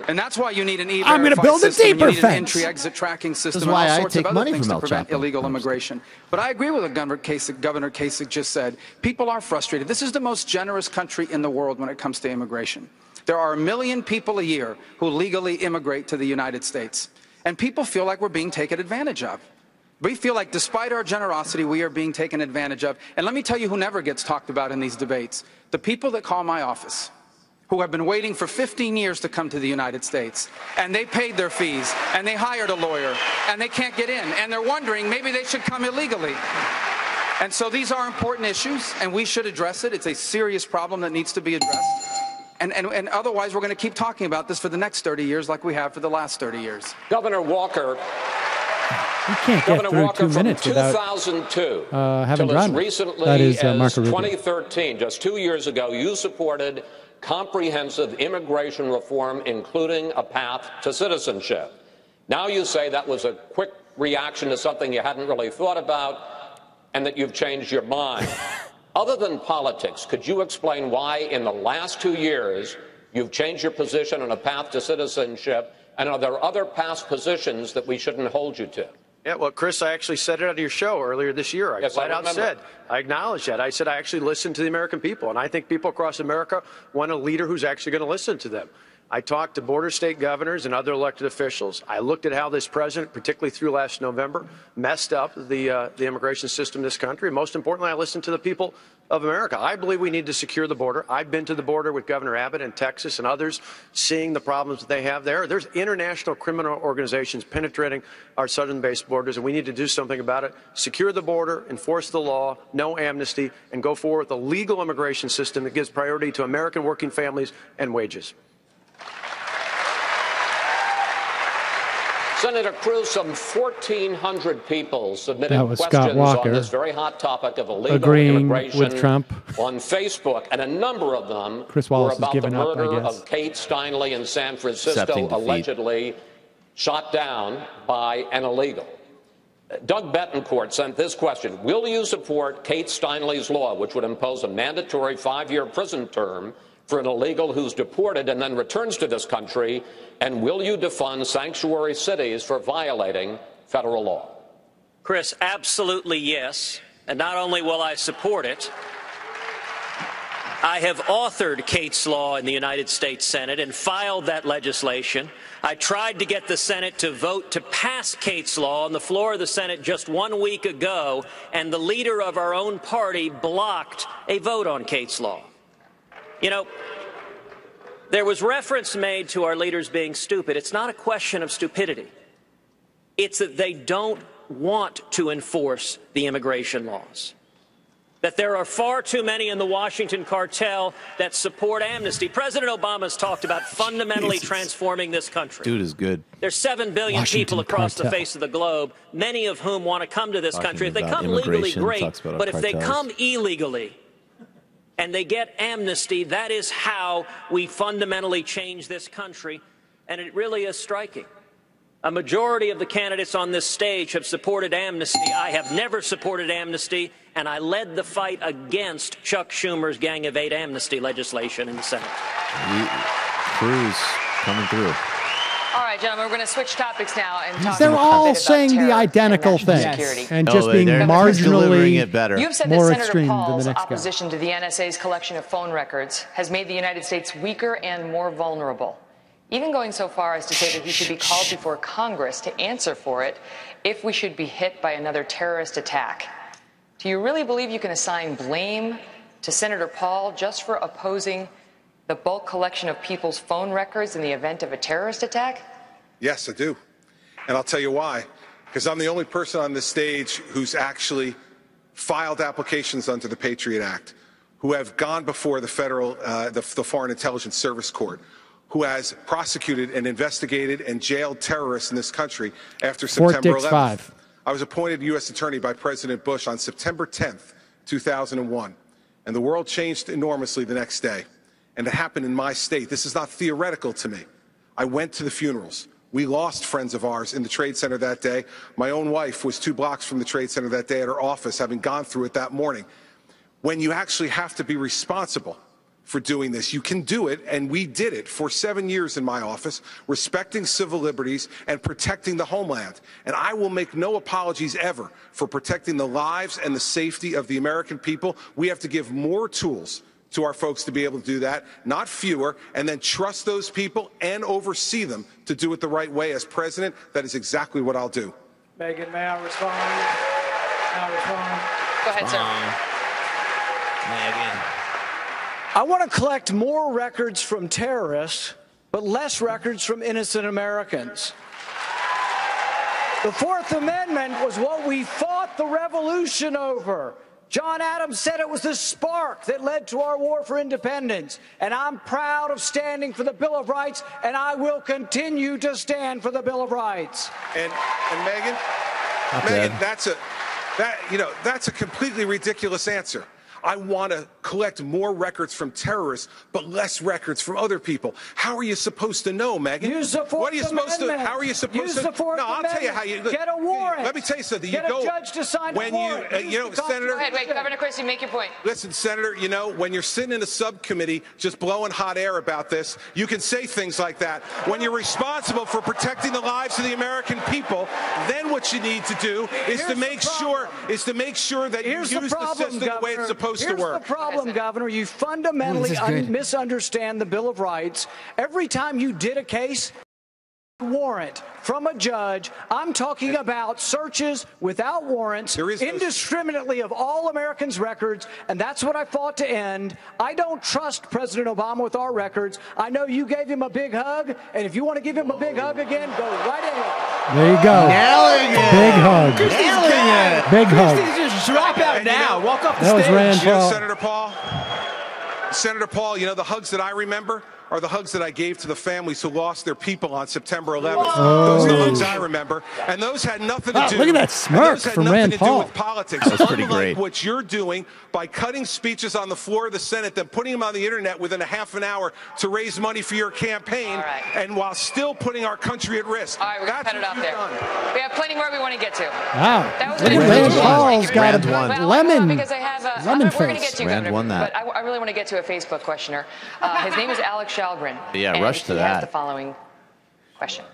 And that's why you need an E-Verify I'm going to build a deeper fence. Entry-exit tracking system and all sorts of other things to prevent illegal immigration. But I agree with what Governor Kasich just said. People are frustrated. This is the most generous country in the world when it comes to immigration. There are 1 million people a year who legally immigrate to the United States. And people feel like we're being taken advantage of. We feel like despite our generosity, we are being taken advantage of. And let me tell you who never gets talked about in these debates. The people that call my office, who have been waiting for 15 years to come to the United States, and they paid their fees, and they hired a lawyer, and they can't get in, and they're wondering maybe they should come illegally. And so these are important issues, and we should address it. It's a serious problem that needs to be addressed. And otherwise, we're going to keep talking about this for the next 30 years like we have for the last 30 years. Governor Walker. You can't get through 2 minutes without 2002 having till as run. recently That is as Marco Rubio. 2013, just 2 years ago, you supported comprehensive immigration reform, including a path to citizenship. Now you say that was a quick reaction to something you hadn't really thought about and that you've changed your mind. Other than politics, could you explain why in the last 2 years you've changed your position on a path to citizenship, and are there other past positions that we shouldn't hold you to? Yeah, well, Chris, I actually said it on your show earlier this year. I flat out said, I acknowledge that. I said I actually listened to the American people, and I think people across America want a leader who's actually going to listen to them. I talked to border state governors and other elected officials. I looked at how this president, particularly through last November, messed up the immigration system in this country. And most importantly, I listened to the people of America. I believe we need to secure the border. I've been to the border with Governor Abbott in Texas and others, seeing the problems that they have there. There's international criminal organizations penetrating our southern-based borders, and we need to do something about it. Secure the border, enforce the law, no amnesty, and go forward with a legal immigration system that gives priority to American working families and wages. Senator Cruz, some 1,400 people submitted That was questions Scott Walker on this very hot topic of illegal agreeing immigration with Trump on Facebook, and a number of them Chris were Wallace about has the given up, I murder guess. of Kate Steinle in San Francisco, Accepting defeat. allegedly shot down by an illegal. Doug Betancourt sent this question. Will you support Kate Steinle's law, which would impose a mandatory 5-year prison term for an illegal who's deported and then returns to this country? And will you defund sanctuary cities for violating federal law? Chris, absolutely yes. And not only will I support it, I have authored Kate's law in the United States Senate and filed that legislation. I tried to get the Senate to vote to pass Kate's law on the floor of the Senate just 1 week ago, and the leader of our own party blocked a vote on Kate's law. You know, there was reference made to our leaders being stupid. It's not a question of stupidity. It's that they don't want to enforce the immigration laws. That there are far too many in the Washington cartel that support amnesty. President Obama's talked about fundamentally transforming this country. Dude is good. There's 7 billion Washington people across the cartel. face of the globe, many of whom want to come to this Talking country. If they about come legally, immigration, great. talks about But if they cartels. come illegally and they get amnesty, that is how we fundamentally change this country. And it really is striking. A majority of the candidates on this stage have supported amnesty. I have never supported amnesty, and I led the fight against Chuck Schumer's Gang of 8 amnesty legislation in the Senate. Cruz coming through. All right, gentlemen, we're going to switch topics now and talk They're a all bit about saying the terror identical and national thing security. and just being they're marginally delivering it better. You've said more that Senator extreme than Paul's the next guy. opposition to the NSA's collection of phone records has made the United States weaker and more vulnerable, even going so far as to say that he should be called before Congress to answer for it if we should be hit by another terrorist attack. Do you really believe you can assign blame to Senator Paul just for opposing the bulk collection of people's phone records in the event of a terrorist attack? Yes, I do. And I'll tell you why. Because I'm the only person on this stage who's actually filed applications under the Patriot Act, who have gone before the federal, the Foreign Intelligence Service Court, who has prosecuted and investigated and jailed terrorists in this country after Fort September Dix 11th. 5. I was appointed U.S. Attorney by President Bush on September 10th, 2001, and the world changed enormously the next day. And it happened in my state. This is not theoretical to me. I went to the funerals. We lost friends of ours in the Trade Center that day. My own wife was 2 blocks from the Trade Center that day at her office, having gone through it that morning. When you actually have to be responsible for doing this, you can do it, and we did it for 7 years in my office, respecting civil liberties and protecting the homeland. And I will make no apologies ever for protecting the lives and the safety of the American people. We have to give more tools to our folks to be able to do that, not fewer, and then trust those people and oversee them to do it the right way. As president, that is exactly what I'll do. Megan, may I respond? May I respond? Go ahead, sir. Megan. I want to collect more records from terrorists, but less records from innocent Americans. The Fourth Amendment was what we fought the revolution over. John Adams said it was the spark that led to our war for independence. And I'm proud of standing for the Bill of Rights, and I will continue to stand for the Bill of Rights. And Megan, that's a completely ridiculous answer. I want to collect more records from terrorists, but less records from other people. How are you supposed to know, Megan? Use the Fourth What are you supposed Amendment. to? How are you supposed Use to? the Fourth no, I'll Amendment. tell you how you Get a warrant. Let me tell you something. Get you a go judge to sign when a warrant. Senator. Go ahead, wait, Governor Christie, make your point. Listen, Senator, when you're sitting in a subcommittee just blowing hot air about this, you can say things like that. When you're responsible for protecting the lives of the American people, then what you need to do is to make sure that you use the system the way it's supposed to work. Here's the problem, Governor. You fundamentally misunderstand the Bill of Rights. Every time you did a case, warrant from a judge. I'm talking about searches without warrants, indiscriminately of all Americans' records, and that's what I fought to end. I don't trust President Obama with our records. I know you gave him a big hug, and if you want to give him a big hug again, go right ahead. There you go. Big hug. Big hug. Just drop out now. Walk off the That was stage. Rand Paul. Senator Paul, the hugs that I remember are the hugs that I gave to the families who lost their people on September 11th. Whoa. Those are the hugs I remember, and those had nothing to do. Look at that smirk from Rand Paul. With politics. That was pretty Unlike great. what you're doing by cutting speeches on the floor of the Senate, then putting them on the internet within a half an hour to raise money for your campaign, and while still putting our country at risk. All right, we're going to cut it off there. We have plenty more we want to get to. Wow. That was Look at Rand Paul's got a lemon because I have lemon we're going to get face. to you, Rand Governor, won that. but I really want to get to a Facebook questioner. His name is Alex Shalgren. Yeah, and rush to he has that. the following question.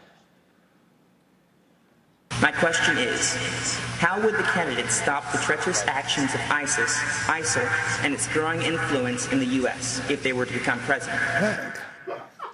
My question is, how would the candidates stop the treacherous actions of ISIS, ISIL, and its growing influence in the U.S. if they were to become president?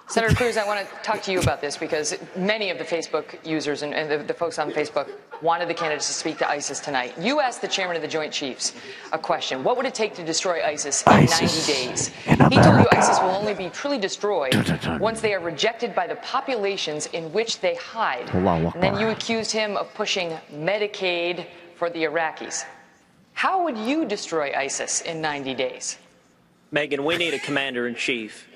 Senator Cruz, I want to talk to you about this because many of the Facebook users and the folks on Facebook wanted the candidates to speak to ISIS tonight. You asked the chairman of the Joint Chiefs a question. What would it take to destroy ISIS in 90 days? He told you ISIS will only be truly destroyed once they are rejected by the populations in which they hide. And then you accused him of pushing Medicaid for the Iraqis. How would you destroy ISIS in 90 days? Megan, we need a commander-in-chief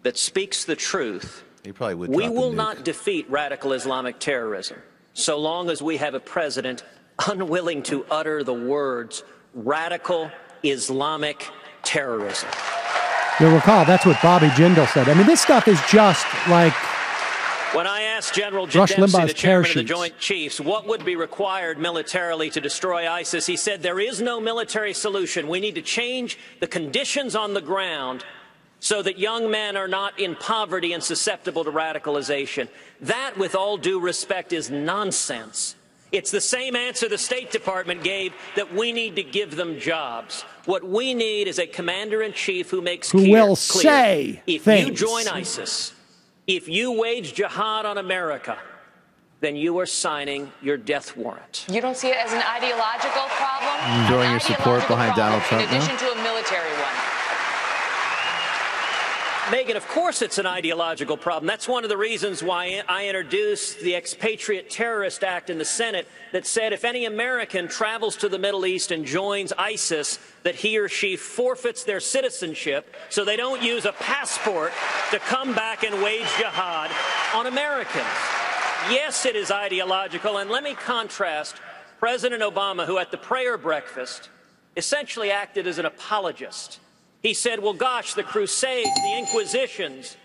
that speaks the truth. He probably would. We will not defeat radical Islamic terrorism so long as we have a president unwilling to utter the words radical Islamic terrorism. You'll recall that's what Bobby Jindal said. I mean, this stuff is just like When I asked General Rush Dempsey, Limbaugh's the chairman of the parachutes. Joint Chiefs, what would be required militarily to destroy ISIS, he said there is no military solution. We need to change the conditions on the ground so that young men are not in poverty and susceptible to radicalization. That, with all due respect, is nonsense. It's the same answer the State Department gave, that we need to give them jobs. What we need is a commander-in-chief who makes clear, say if things. you join ISIS, if you wage jihad on America, then you are signing your death warrant. You don't see it as an ideological problem? Throwing your support behind Donald Trump in addition now? to a military one. Megan, of course it's an ideological problem. That's one of the reasons why I introduced the Expatriate Terrorist Act in the Senate that said if any American travels to the Middle East and joins ISIS, that he or she forfeits their citizenship so they don't use a passport to come back and wage jihad on Americans. Yes, it is ideological, and let me contrast President Obama, who at the prayer breakfast essentially acted as an apologist. He said, well, gosh, the Crusades, the Inquisitions.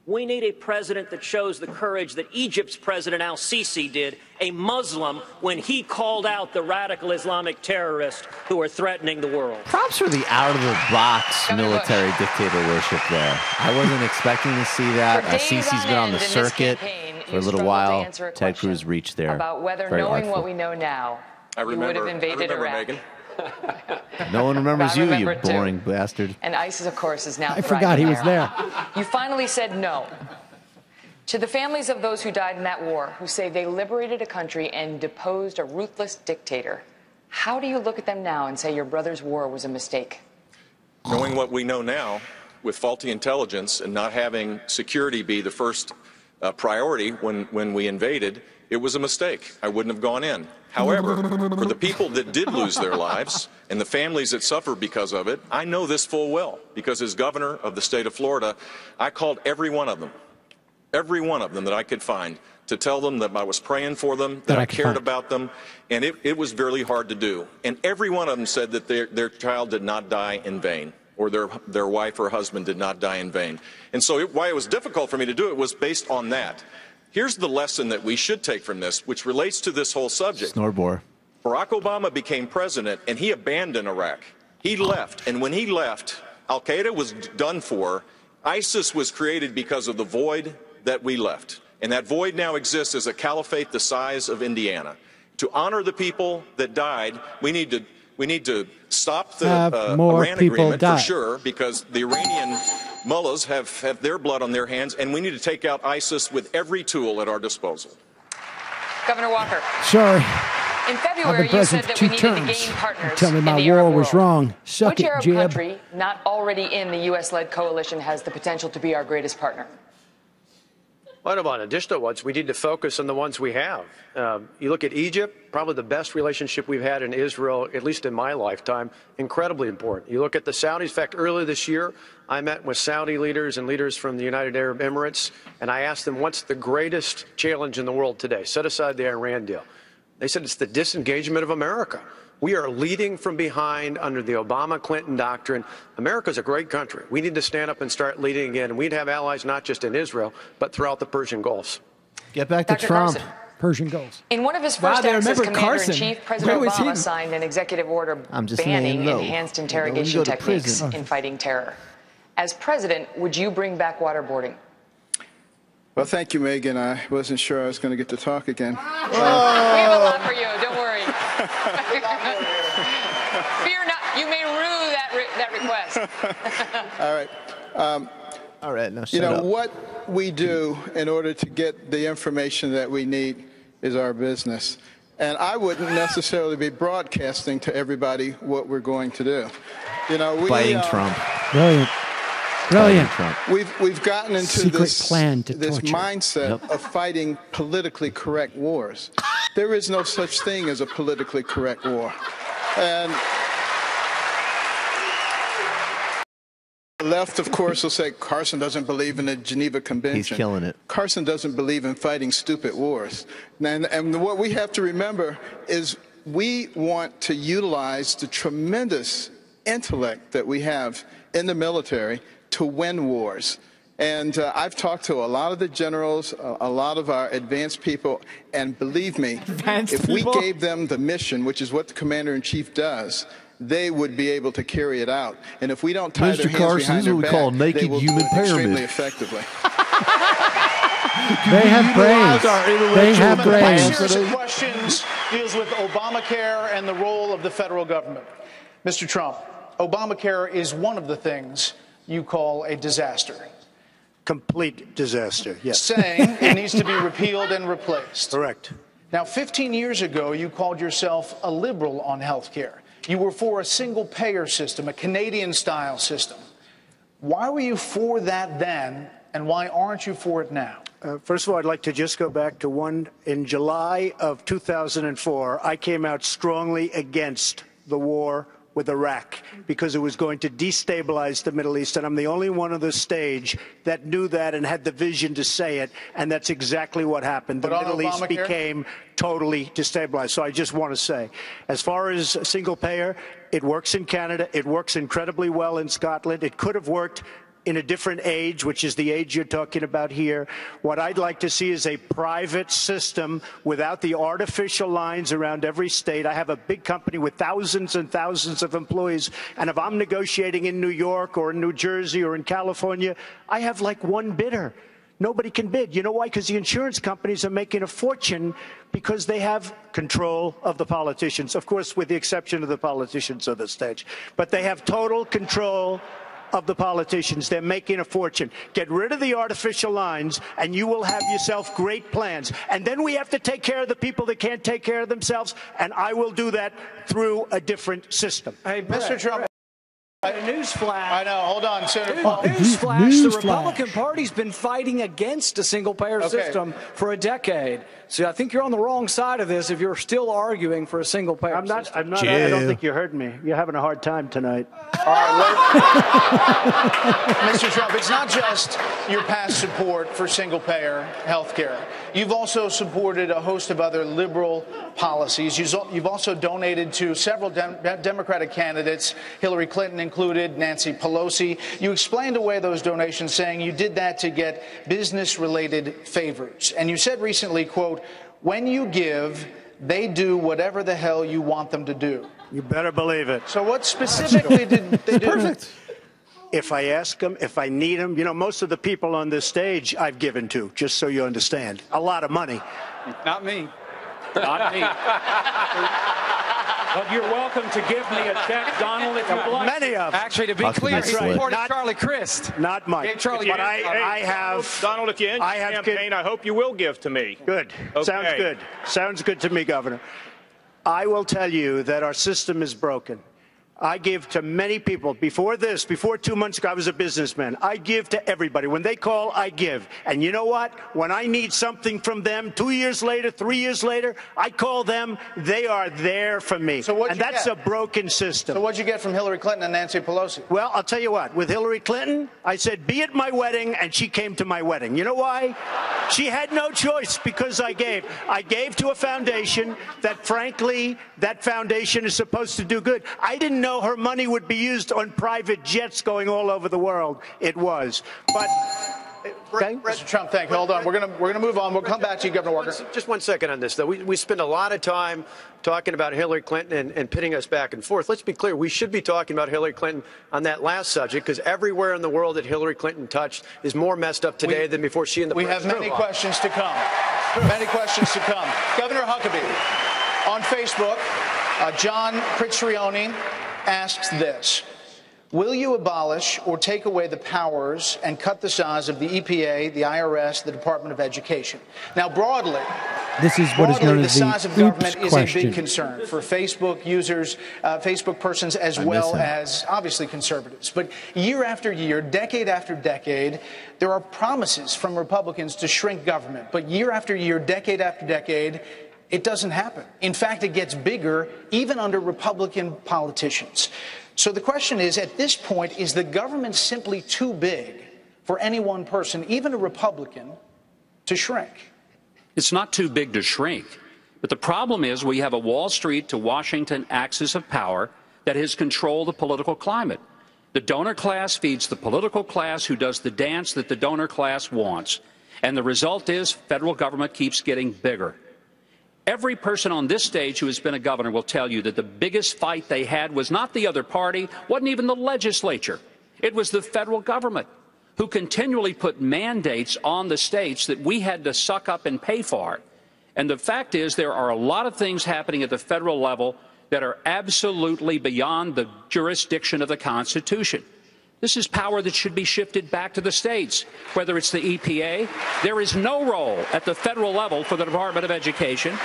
We need a president that shows the courage that Egypt's President al-Sisi did, a Muslim, when he called out the radical Islamic terrorists who are threatening the world. Props for the out-of-the-box military dictator worship there. I wasn't expecting to see that. Sisi's been on the circuit for a little while. Ted Cruz reached there. About whether Very knowing artful. what we know now, you would have invaded Iraq. Megan. No one remembers you, you remember too. boring bastard. And ISIS, of course, is now I forgot he was there. You finally said no. To the families of those who died in that war, who say they liberated a country and deposed a ruthless dictator, how do you look at them now and say your brother's war was a mistake? Knowing what we know now, with faulty intelligence and not having security be the first priority when we invaded, it was a mistake. I wouldn't have gone in. However, for the people that did lose their lives and the families that suffered because of it, I know this full well, because as governor of the state of Florida, I called every one of them that I could find, to tell them that I was praying for them, that I cared about them, and it was very hard to do. And every one of them said that their child did not die in vain, or their wife or husband did not die in vain. And so why it was difficult for me to do it was based on that. Here's the lesson that we should take from this, which relates to this whole subject. Snorbore. Barack Obama became president, and he abandoned Iraq. He left, and when he left, al-Qaeda was done for. ISIS was created because of the void that we left. And that void now exists as a caliphate the size of Indiana. To honor the people that died, we need to stop the Iran agreement for sure, because the Iranian mullahs have their blood on their hands, and we need to take out ISIS with every tool at our disposal. Governor Walker. Sorry. In February, you said that we needed to gain partners Tell me in my the Arab war was world. wrong. Suck Which it, Arab Jeb. country, not already in the U.S.-led coalition, has the potential to be our greatest partner? What about additional ones? We need to focus on the ones we have. You look at Egypt, probably the best relationship we've had in Israel, at least in my lifetime, incredibly important. You look at the Saudis. In fact, earlier this year, I met with Saudi leaders and leaders from the United Arab Emirates, and I asked them, what's the greatest challenge in the world today? Set aside the Iran deal. They said it's the disengagement of America. We are leading from behind under the Obama-Clinton doctrine. America's a great country. We need to stand up and start leading again. And we'd have allies not just in Israel, but throughout the Persian Gulf. Get back to Dr. Trump. Carson. Persian Gulf. In one of his first acts as Commander-in-Chief, President Where was he? Obama signed an executive order just banning laying low. enhanced You interrogation go to techniques prison. in fighting terror. As president, would you bring back waterboarding? Well, thank you, Megan. I wasn't sure I was going to get to talk again. We have a lot for you. Don't worry. Fear not. You may rue that request. All right. All right, now shut You know, up. what we do in order to get the information that we need is our business. And I wouldn't necessarily be broadcasting to everybody what we're going to do. You know, Biting Trump. Brilliant. Brilliant. We've gotten into Secret this plan to this torture. mindset of fighting politically correct wars. There is no such thing as a politically correct war. And the left, of course, will say Carson doesn't believe in the Geneva Convention. He's killing it. Carson doesn't believe in fighting stupid wars. And what we have to remember is we want to utilize the tremendous intellect that we have in the military to win wars. And I've talked to a lot of the generals, a lot of our advanced people, and believe me, if we gave them the mission, which is what the commander-in-chief does, they would be able to carry it out. And if we don't tie their hands behind their back, they will do it extremely effectively. They have brains. They have My brains. series of questions deals with Obamacare and the role of the federal government. Mr. Trump, Obamacare is one of the things you call a disaster. Complete disaster, yes. Saying it needs to be repealed and replaced. Correct. Now, 15 years ago, you called yourself a liberal on health care. You were for a single-payer system, a Canadian-style system. Why were you for that then, and why aren't you for it now? First of all, I'd like to just go back to one. In July of 2004, I came out strongly against the war with Iraq because it was going to destabilize the Middle East. And I'm the only one on the stage that knew that and had the vision to say it. And that's exactly what happened. The Middle East became totally destabilized. So I just want to say, as far as single payer, it works in Canada. It works incredibly well in Scotland. It could have worked in a different age, which is the age you're talking about here. What I'd like to see is a private system without the artificial lines around every state. I have a big company with thousands and thousands of employees, and if I'm negotiating in New York or in New Jersey or in California, I have like one bidder. Nobody can bid. You know why? Because the insurance companies are making a fortune because they have control of the politicians, of course, with the exception of the politicians on the stage. But they have total control of the politicians. They're making a fortune. Get rid of the artificial lines, and you will have yourself great plans. And then we have to take care of the people that can't take care of themselves, and I will do that through a different system. Hey, Mr. Trump. Newsflash. I know. Hold on, Senator Paul. Newsflash. The Republican Party's been fighting against a single-payer system for a decade. So I think you're on the wrong side of this if you're still arguing for a single-payer system. I'm not. I don't think you heard me. You're having a hard time tonight. All right, Mr. Trump, it's not just your past support for single-payer health care. You've also supported a host of other liberal policies. You've also donated to several Democratic candidates, Hillary Clinton included, Nancy Pelosi. You explained away those donations, saying you did that to get business-related favors. And you said recently, quote, "When you give, they do whatever the hell you want them to do." You better believe it. So what specifically did they do? Perfect. If I ask them, if I need them, you know, most of the people on this stage I've given to, just so you understand. A lot of money. Not me. Not me. But you're welcome to give me a check, Donald, if you'd like. Many of them. Actually, to be clear, he supported Charlie Crist. Not Mike. Charlie, but I have. Donald, if you end your campaign, I hope you will give to me. Good. Okay. Sounds good. Sounds good to me, Governor. I will tell you that our system is broken. I give to many people. Before 2 months ago, I was a businessman. I give to everybody. When they call, I give. And you know what? When I need something from them, 2 years later, 3 years later, I call them. They are there for me. So and that's a broken system. So what'd you get from Hillary Clinton and Nancy Pelosi? Well, I'll tell you what. With Hillary Clinton, I said, be at my wedding, and she came to my wedding. You know why? She had no choice because I gave. I gave to a foundation that, frankly, that foundation is supposed to do good. I didn't know her money would be used on private jets going all over the world. It was. But okay. Mr. Trump, thank you. Hold on. We're gonna move on. We'll come back to you, Governor Walker. Just 1 second on this, though. We spend a lot of time talking about Hillary Clinton and pitting us back and forth. Let's be clear. We should be talking about Hillary Clinton on that last subject, because everywhere in the world that Hillary Clinton touched is more messed up today than before she and the president. We have many questions to come. Many questions to come. Governor Huckabee, on Facebook, John Pritzrioni asks this: will you abolish or take away the powers and cut the size of the EPA, the IRS, the Department of Education? Now, broadly, this is what is known the as size of the government oops is question. a big concern for Facebook users, Facebook persons, as well as obviously conservatives. But year after year, decade after decade, there are promises from Republicans to shrink government. But year after year, decade after decade, it doesn't happen. In fact, it gets bigger even under Republican politicians. So the question is, at this point, is the government simply too big for any one person, even a Republican, to shrink? It's not too big to shrink. But the problem is we have a Wall Street to Washington axis of power that has controlled the political climate. The donor class feeds the political class, who does the dance that the donor class wants. And the result is federal government keeps getting bigger. Every person on this stage who has been a governor will tell you that the biggest fight they had was not the other party, wasn't even the legislature. It was the federal government, who continually put mandates on the states that we had to suck up and pay for. And the fact is, there are a lot of things happening at the federal level that are absolutely beyond the jurisdiction of the Constitution. This is power that should be shifted back to the states, whether it's the EPA. There is no role at the federal level for the Department of Education.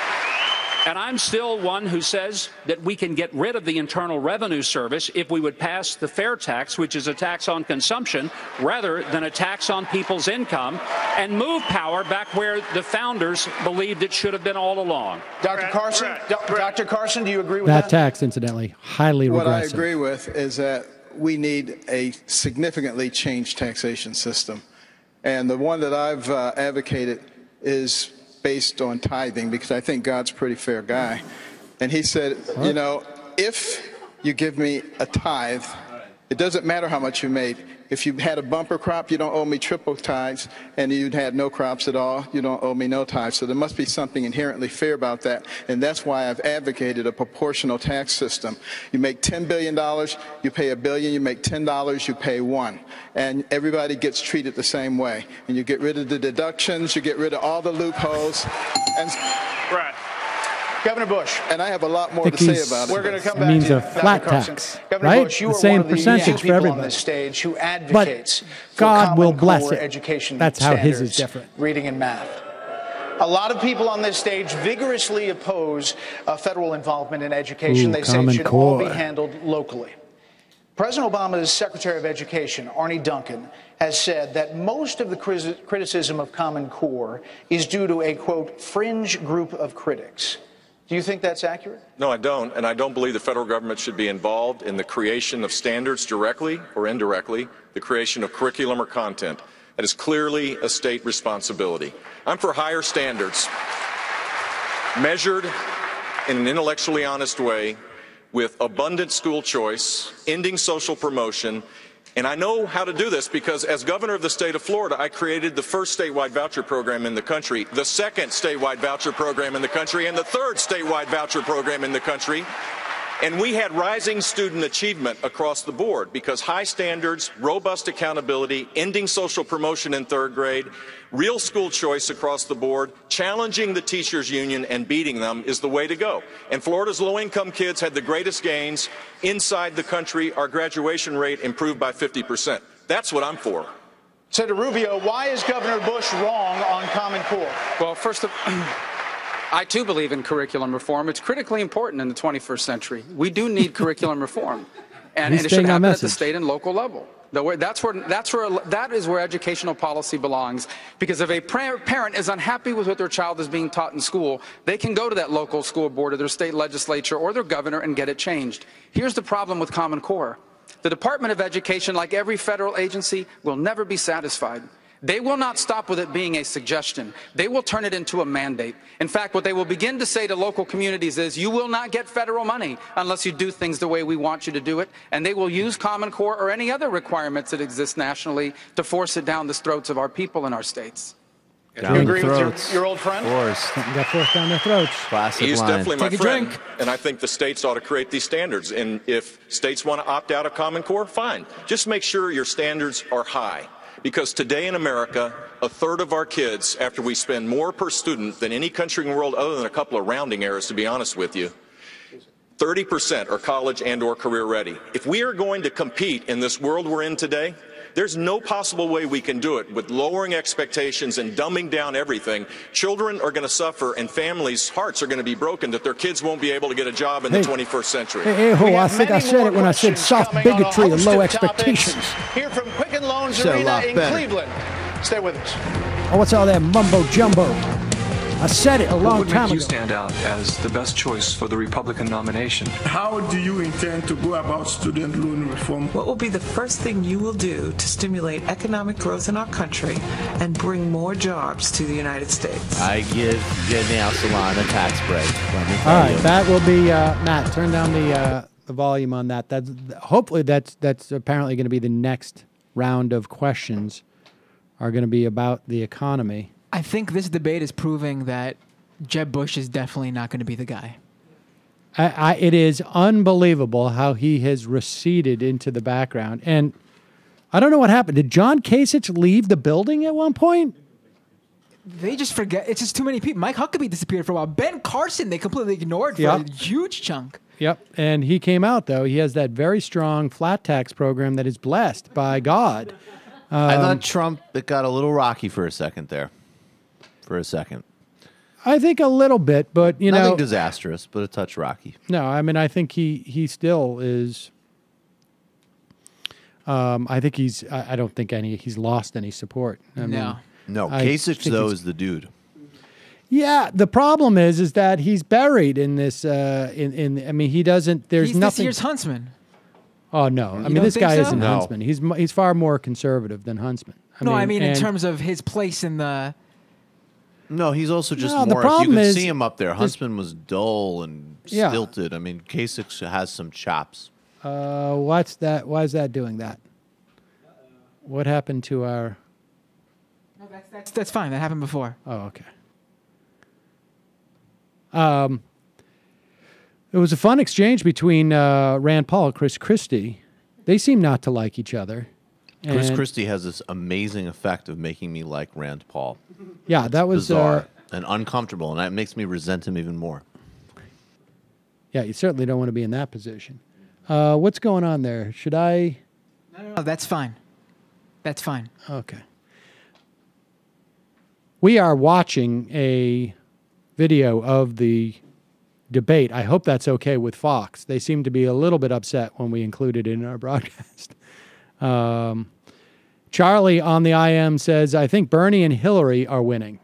And I'm still one who says that we can get rid of the Internal Revenue Service if we would pass the fair tax, which is a tax on consumption, rather than a tax on people's income, and move power back where the founders believed it should have been all along. Dr. Carson, Dr. Carson, do you agree with That tax, incidentally, highly What regressive. I agree with is that we need a significantly changed taxation system. And the one that I've advocated is based on tithing, because I think God's a pretty fair guy. And he said, you know, if you give me a tithe, it doesn't matter how much you made. If you had a bumper crop, you don't owe me triple tithes, and you had no crops at all, you don't owe me no tithes. So there must be something inherently fair about that, and that's why I've advocated a proportional tax system. You make $10 billion, you pay $1 billion. You make $10, you pay $1, and everybody gets treated the same way. And you get rid of the deductions, you get rid of all the loopholes. And right. Governor Bush. And I have a lot more to say about it. We're going to come It back means to you, a flat Dr. Carson. tax, Governor right? Bush, you The are same one of the percentage few for people everybody. on this stage who But advocates for God will Common bless Core it. education That's how his is standards, different. reading and math. A lot of people on this stage vigorously oppose federal involvement in education. Ooh, they say it Common should all be Core. handled locally. President Obama's Secretary of Education, Arne Duncan, has said that most of the criticism of Common Core is due to a, quote, fringe group of critics. Do you think that's accurate? No, I don't. And I don't believe the federal government should be involved in the creation of standards directly or indirectly, the creation of curriculum or content. That is clearly a state responsibility. I'm for higher standards, measured in an intellectually honest way, with abundant school choice, ending social promotion. And I know how to do this because as governor of the state of Florida, I created the first statewide voucher program in the country, the second statewide voucher program in the country, and the third statewide voucher program in the country. And we had rising student achievement across the board because high standards, robust accountability, ending social promotion in third grade, real school choice across the board, challenging the teachers union and beating them is the way to go. And Florida's low-income kids had the greatest gains. Inside the country, our graduation rate improved by 50%. That's what I'm for. Senator Rubio, why is Governor Bush wrong on Common Core? Well, first of I, too, believe in curriculum reform. It's critically important in the 21st century. We do need curriculum reform, and it should happen at the state and local level. That is where educational policy belongs, because if a parent is unhappy with what their child is being taught in school, they can go to that local school board or their state legislature or their governor and get it changed. Here's the problem with Common Core. The Department of Education, like every federal agency, will never be satisfied. They will not stop with it being a suggestion. They will turn it into a mandate. In fact, what they will begin to say to local communities is, you will not get federal money unless you do things the way we want you to do it. And they will use Common Core or any other requirements that exist nationally to force it down the throats of our people in our states. Do you agree with your old friend? Of course. Got forced down their throats. He's definitely my Take a friend, drink. and I think the states ought to create these standards. And if states want to opt out of Common Core, fine. Just make sure your standards are high. Because today in America, a third of our kids, after we spend more per student than any country in the world other than a couple of rounding errors, to be honest with you, 30% are college and or career ready. If we are going to compete in this world we're in today, there's no possible way we can do it with lowering expectations and dumbing down everything. Children are going to suffer and families' hearts are going to be broken that their kids won't be able to get a job in the 21st century. I think I said it when I said soft bigotry and low expectations. Here from Quicken Loans Said a Arena lot in better. Cleveland. Stay with us. Oh, what's all that mumbo jumbo? I said it a What long would time make you ago. stand out as the best choice for the Republican nomination? How do you intend to go about student loan reform? What will be the first thing you will do to stimulate economic growth in our country and bring more jobs to the United States? I give Nail Salon a tax break. Let me tell All right, you. that will be Matt. Turn down the volume on that. Hopefully that's apparently going to be the next round of questions. Are going to be about the economy. I think this debate is proving that Jeb Bush is definitely not going to be the guy. It is unbelievable how he has receded into the background. And I don't know what happened. Did John Kasich leave the building at one point? They just forget. It's just too many people. Mike Huckabee disappeared for a while. Ben Carson, they completely ignored for a huge chunk. Yep. And he came out, though. He has that very strong flat tax program that is blessed by God. I thought Trump, it got a little rocky for a second there. For a second. I think a little bit, but nothing disastrous, but a touch rocky. No, I mean, I think he still is. I think I don't think he's lost any support. No, Kasich though is the dude. Yeah, the problem is that he's buried in this. I mean, he doesn't. There's He's nothing. this year's Huntsman. Oh no! I mean, don't this think guy so? isn't No. Huntsman. He's far more conservative than Huntsman. I mean in terms of his place in the. No, he's also just No, the more. problem You can is see him up there. this- Huntsman was dull and Yeah. stilted. I mean, Kasich has some chops. What's that? Why is that doing that? What happened to our? No, that's fine. That happened before. Oh, okay. It was a fun exchange between Rand Paul and Chris Christie. They seem not to like each other. Chris And- Christie has this amazing effect of making me like Rand Paul. Yeah, that was bizarre and uncomfortable, and that makes me resent him even more. Yeah, you certainly don't want to be in that position. What's going on there? Should I? No, that's fine. That's fine. Okay. We are watching a video of the debate. I hope that's okay with Fox. They seem to be a little bit upset when we include it in our broadcast. Charlie on the IM says, I think Bernie and Hillary are winning.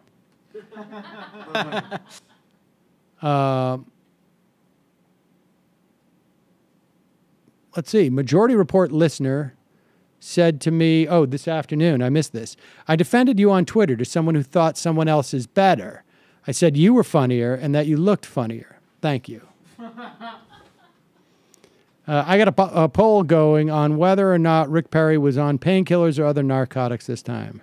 Let's see. Majority Report listener said to me, oh, this afternoon, I missed this. I defended you on Twitter to someone who thought someone else is better. I said you were funnier and that you looked funnier. Thank you. I got a poll going on whether or not Rick Perry was on painkillers or other narcotics this time.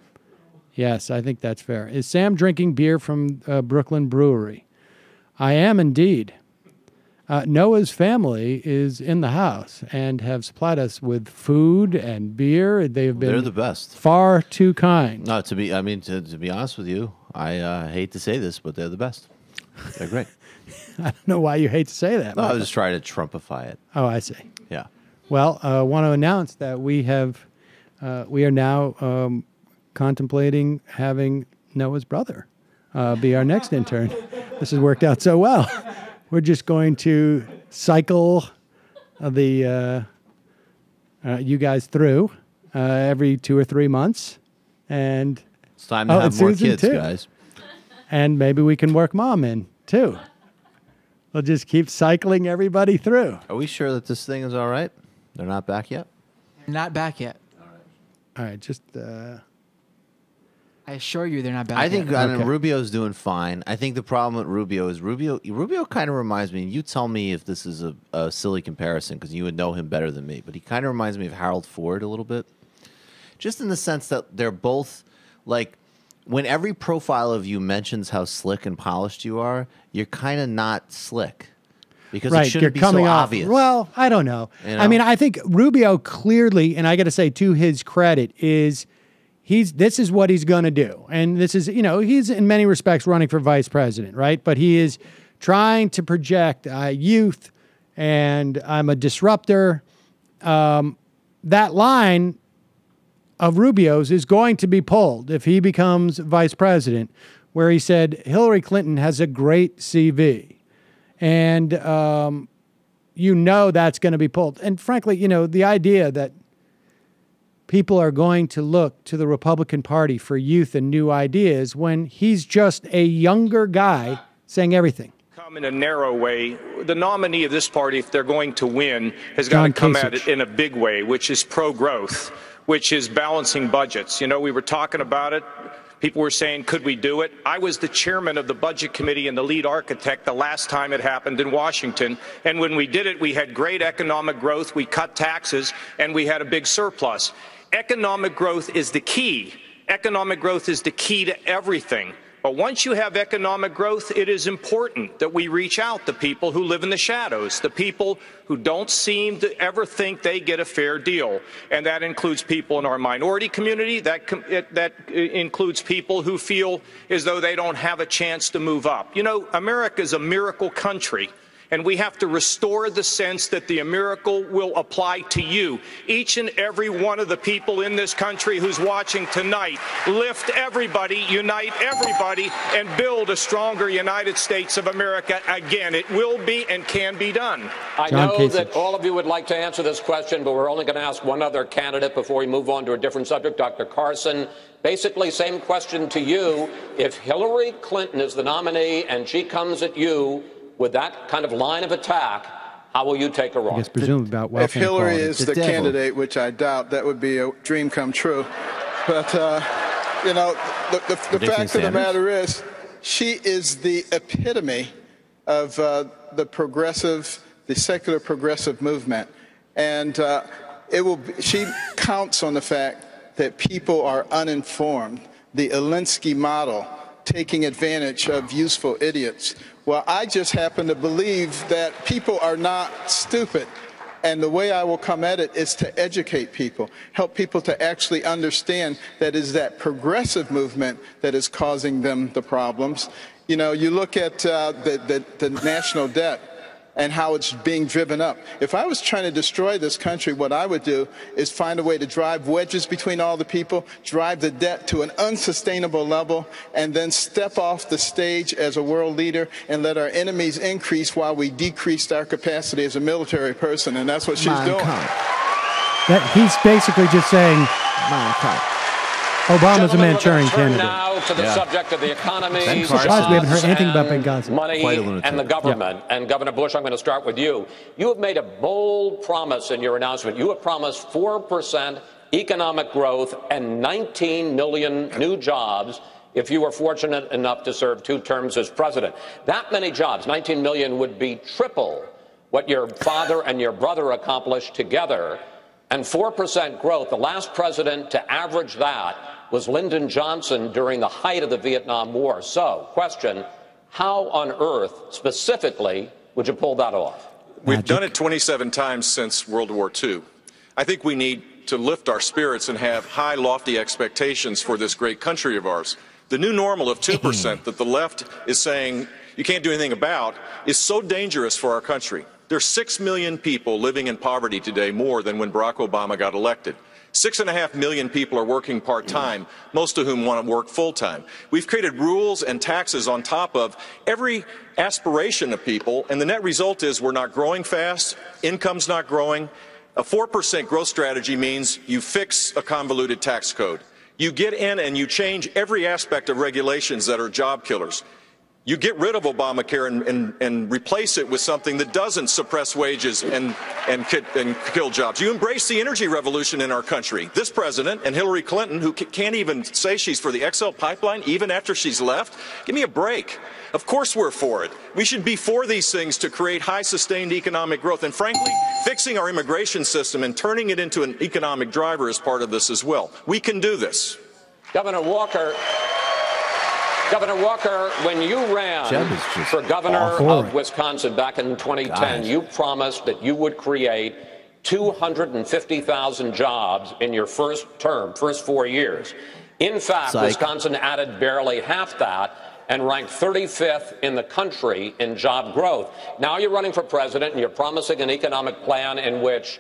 Yes, I think that's fair. Is Sam drinking beer from Brooklyn Brewery? I am indeed. Noah's family is in the house and have supplied us with food and beer. They've been They're the best. Far too kind. No, to be honest with you, I hate to say this, but they're the best. They're great. I don't know why you hate to say that. No, I Michael. was just trying to Trumpify it. Oh, I see. Yeah. Well, I want to announce that we are now contemplating having Noah's brother be our next intern. This has worked out so well. We're just going to cycle the you guys through every 2 or 3 months, and it's time to have more kids, too. guys. And maybe we can work Mom in too. We'll just keep cycling everybody through. Are we sure that this thing is all right? They're not back yet? Not back yet. All right, just. I assure you, they're not back. I think yet. Rubio's doing fine. I think the problem with Rubio is Rubio kind of reminds me, and you tell me if this is a silly comparison because you would know him better than me, but he kind of reminds me of Harold Ford a little bit. Just in the sense that they're both, like, when every profile of you mentions how slick and polished you are, you're kind of not slick. Because it shouldn't be so obvious. Well, I don't know. You know? I mean, I think Rubio clearly, and I got to say to his credit, is this is what he's going to do. And this is, he's in many respects running for vice president, right? But he is trying to project youth and I'm a disruptor. That line of Rubio's is going to be pulled if he becomes vice president, where he said Hillary Clinton has a great CV. And that's going to be pulled. And frankly, the idea that people are going to look to the Republican Party for youth and new ideas when he's just a younger guy saying everything. Come in a narrow way. The nominee of this party, if they're going to win, has got to come at it in a big way, which is pro-growth, which is balancing budgets. We were talking about it. People were saying, could we do it? I was the chairman of the budget committee and the lead architect the last time it happened in Washington. And when we did it, we had great economic growth, we cut taxes, and we had a big surplus. Economic growth is the key. Economic growth is the key to everything. But once you have economic growth, it is important that we reach out to people who live in the shadows, the people who don't seem to ever think they get a fair deal. And that includes people in our minority community. That includes people who feel as though they don't have a chance to move up. America is a miracle country. And we have to restore the sense that the miracle will apply to you. Each and every one of the people in this country who's watching tonight, lift everybody, unite everybody, and build a stronger United States of America again. It will be and can be done. I know that all of you would like to answer this question, but we're only going to ask one other candidate before we move on to a different subject. Dr. Carson, basically same question to you. If Hillary Clinton is the nominee and she comes at you with that kind of line of attack, how will you take her on? I guess presumably about wealth If Hillary inequality. is the candidate, which I doubt, that would be a dream come true. But, you know, the fact of the matter is, she is the epitome of the secular progressive movement. And she counts on the fact that people are uninformed, the Alinsky model, taking advantage of useful idiots. Well, I just happen to believe that people are not stupid. And the way I will come at it is to educate people, help people to actually understand that is that progressive movement that is causing them the problems. You know, you look at the national debt and how it's being driven up. If I was trying to destroy this country, what I would do is find a way to drive wedges between all the people, drive the debt to an unsustainable level, and then step off the stage as a world leader and let our enemies increase while we decreased our capacity as a military person. And that's what she's doing. He's basically just saying, Obama's a Manchurian candidate. Now to the subject of the economy, I'm surprised we haven't heard anything about Benghazi. money, and the government. And Governor Bush, I'm going to start with you. You have made a bold promise in your announcement. You have promised 4% economic growth and 19 million new jobs if you were fortunate enough to serve 2 terms as president. That many jobs, 19 million, would be triple what your father and your brother accomplished together. And 4% growth, the last president to average that was Lyndon Johnson during the height of the Vietnam War. So, question, how on earth, specifically, would you pull that off? We've done it 27 times since World War II. I think we need to lift our spirits and have high, lofty expectations for this great country of ours. The new normal of 2% that the left is saying you can't do anything about is so dangerous for our country. There's 6 million people living in poverty today, more than when Barack Obama got elected. 6.5 million people are working part-time, most of whom want to work full-time. We've created rules and taxes on top of every aspiration of people, and the net result is we're not growing fast, income's not growing. A 4% growth strategy means you fix a convoluted tax code. You get in and you change every aspect of regulations that are job killers. You get rid of Obamacare and replace it with something that doesn't suppress wages and kill jobs. You embrace the energy revolution in our country. This president and Hillary Clinton, who can't even say she's for the XL pipeline even after she's left, give me a break. Of course we're for it. We should be for these things to create high sustained economic growth. And frankly, fixing our immigration system and turning it into an economic driver is part of this as well. We can do this. Governor Walker, when you ran for governor of Wisconsin back in 2010, you promised that you would create 250,000 jobs in your first term, first 4 years. In fact, Wisconsin added barely half that and ranked 35th in the country in job growth. Now you're running for president and you're promising an economic plan in which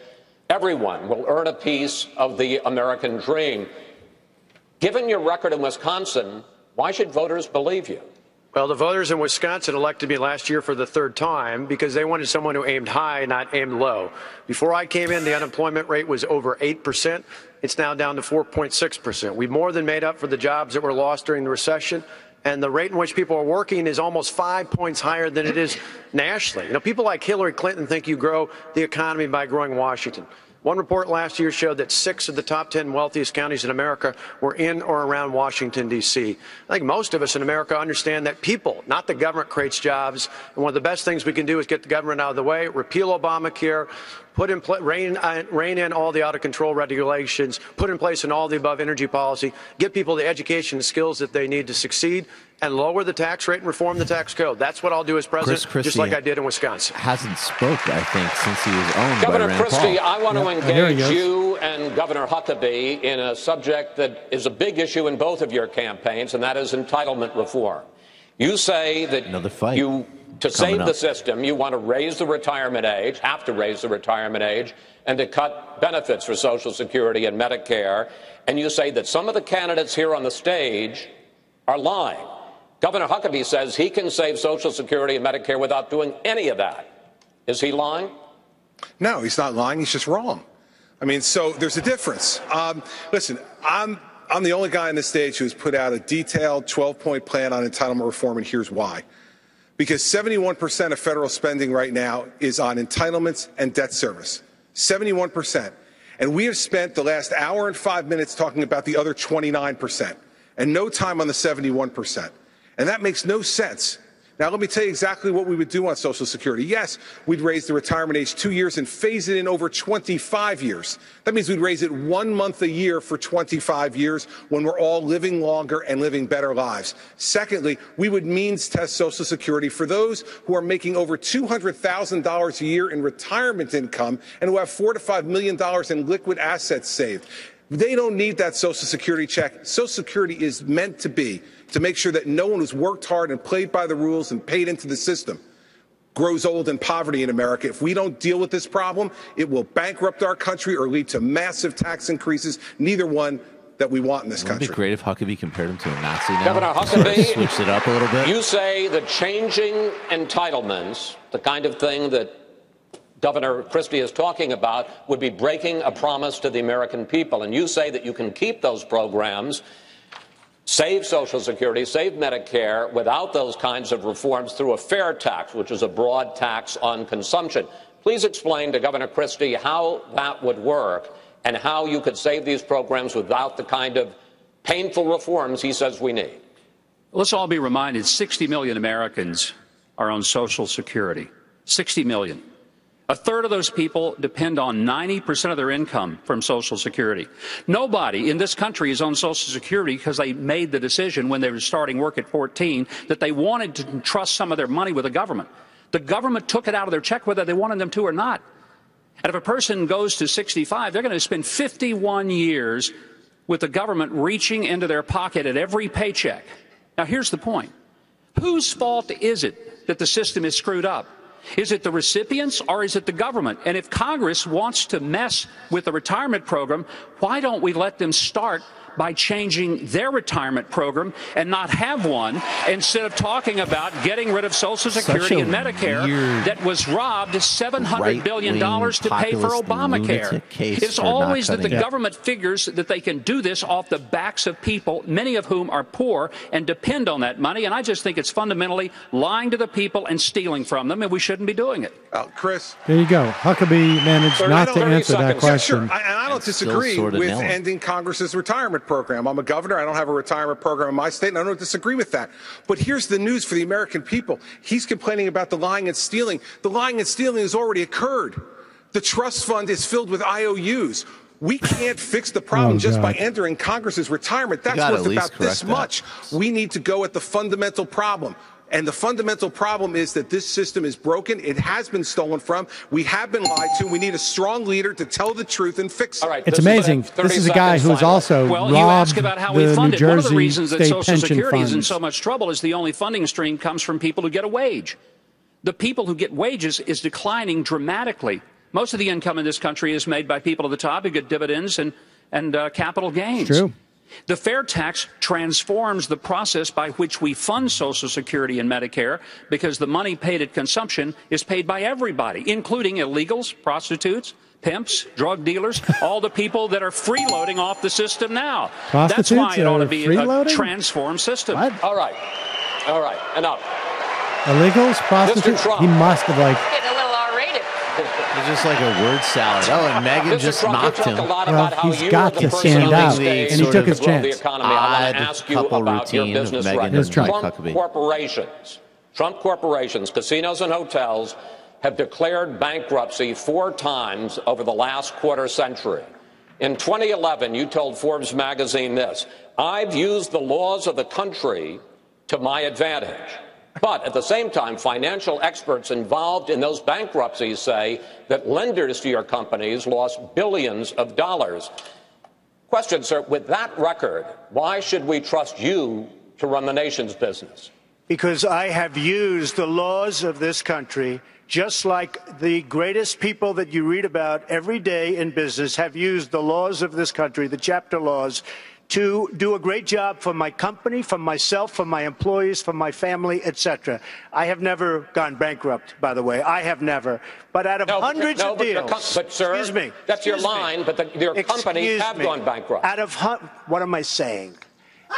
everyone will earn a piece of the American dream. Given your record in Wisconsin, why should voters believe you? Well, the voters in Wisconsin elected me last year for the 3rd time because they wanted someone who aimed high, not aimed low. Before I came in, the unemployment rate was over 8%. It's now down to 4.6%. We've more than made up for the jobs that were lost during the recession. And the rate in which people are working is almost 5 points higher than it is nationally. You know, people like Hillary Clinton think you grow the economy by growing Washington. One report last year showed that 6 of the top 10 wealthiest counties in America were in or around Washington, D.C. I think most of us in America understand that people, not the government, creates jobs. And one of the best things we can do is get the government out of the way, repeal Obamacare, rein in all the out-of-control regulations, put in place an all-the-above energy policy, give people the education and skills that they need to succeed, and lower the tax rate and reform the tax code. That's what I'll do as president, just like I did in Wisconsin. Hasn't spoke, I think, since he was owned Governor by Rand Christie, Paul. I want to engage you and Governor Huckabee in a subject that is a big issue in both of your campaigns, and that is entitlement reform. You say that to save the system, you want to raise the retirement age, have to raise the retirement age, and to cut benefits for Social Security and Medicare. And you say that some of the candidates here on the stage are lying. Governor Huckabee says he can save Social Security and Medicare without doing any of that. Is he lying? No, he's not lying. He's just wrong. I mean, so there's a difference. Listen, I'm the only guy on this stage who has put out a detailed 12-point plan on entitlement reform, and here's why. Because 71% of federal spending right now is on entitlements and debt service. 71%. And we have spent the last hour and 5 minutes talking about the other 29% and no time on the 71%. And that makes no sense. Now, let me tell you exactly what we would do on Social Security. Yes, we'd raise the retirement age 2 years and phase it in over 25 years. That means we'd raise it 1 month a year for 25 years when we're all living longer and living better lives. Secondly, we would means test Social Security for those who are making over $200,000 a year in retirement income and who have $4 to $5 million in liquid assets saved. They don't need that Social Security check. Social Security is meant to be to make sure that no one who's worked hard and played by the rules and paid into the system grows old in poverty in America. If we don't deal with this problem, it will bankrupt our country or lead to massive tax increases, neither one that we want in this country. It'd be great if Huckabee compared him to a Nazi now. Governor Huckabee, switched it up a little bit. You say that changing entitlements, the kind of thing that Governor Christie is talking about, would be breaking a promise to the American people. And you say that you can keep those programs, save Social Security, save Medicare, without those kinds of reforms through a fair tax, which is a broad tax on consumption. Please explain to Governor Christie how that would work and how you could save these programs without the kind of painful reforms he says we need. Let's all be reminded 60 million Americans are on Social Security. 60 million. A third of those people depend on 90% of their income from Social Security. Nobody in this country is on Social Security because they made the decision when they were starting work at 14 that they wanted to entrust some of their money with the government. The government took it out of their check whether they wanted them to or not. And if a person goes to 65, they're going to spend 51 years with the government reaching into their pocket at every paycheck. Now, here's the point. Whose fault is it that the system is screwed up? Is it the recipients or is it the government? And if Congress wants to mess with the retirement program, why don't we let them start by changing their retirement program and not have one, instead of talking about getting rid of Social Security and Medicare that was robbed $700 billion to pay for Obamacare. It's always that the government figures that they can do this off the backs of people, many of whom are poor and depend on that money. And I just think it's fundamentally lying to the people and stealing from them, and we shouldn't be doing it. Chris. There you go. Huckabee managed not to answer that question. Yeah, sure. I don't disagree with ending Congress's retirement program. I'm a governor. I don't have a retirement program in my state, and I don't disagree with that. But here's the news for the American people. He's complaining about the lying and stealing. The lying and stealing has already occurred. The trust fund is filled with IOUs. We can't fix the problem just by entering Congress's retirement. That's worth about this much. We need to go at the fundamental problem. And the fundamental problem is that this system is broken. It has been stolen from. We have been lied to. We need a strong leader to tell the truth and fix it. All right, it's amazing. This is a guy who's also robbed you ask about how we fund it. One of the reasons that Social Security is in funds. so much trouble is the only funding stream comes from people who get a wage. The people who get wages is declining dramatically. Most of the income in this country is made by people at the top who get dividends and capital gains. True. The fair tax transforms the process by which we fund Social Security and Medicare, because the money paid at consumption is paid by everybody, including illegals, prostitutes, pimps, drug dealers, all the people that are freeloading off the system now. That's why it ought to be a transformed system. What? All right. All right. Enough. Illegals, prostitutes? He must have, like... Getting a little R-rated. It's just like a word salad. Oh, and Megan just knocked him. Well, he's got to stand out, and he took his chance. I want to ask you about your business record. Trump corporations, casinos and hotels have declared bankruptcy 4 times over the last quarter century. In 2011, you told Forbes magazine this: "I've used the laws of the country to my advantage." But at the same time, financial experts involved in those bankruptcies say that lenders to your companies lost billions of dollars. Question, sir, with that record, why should we trust you to run the nation's business? because I have used the laws of this country just like the greatest people that you read about every day in business have used the laws of this country, the chapter laws, to do a great job for my company, for myself, for my employees, for my family, etc. I have never gone bankrupt, by the way. I have never. But out of hundreds of deals, but sir, excuse me, that's your line. But your companies have gone bankrupt. Out of what am I saying?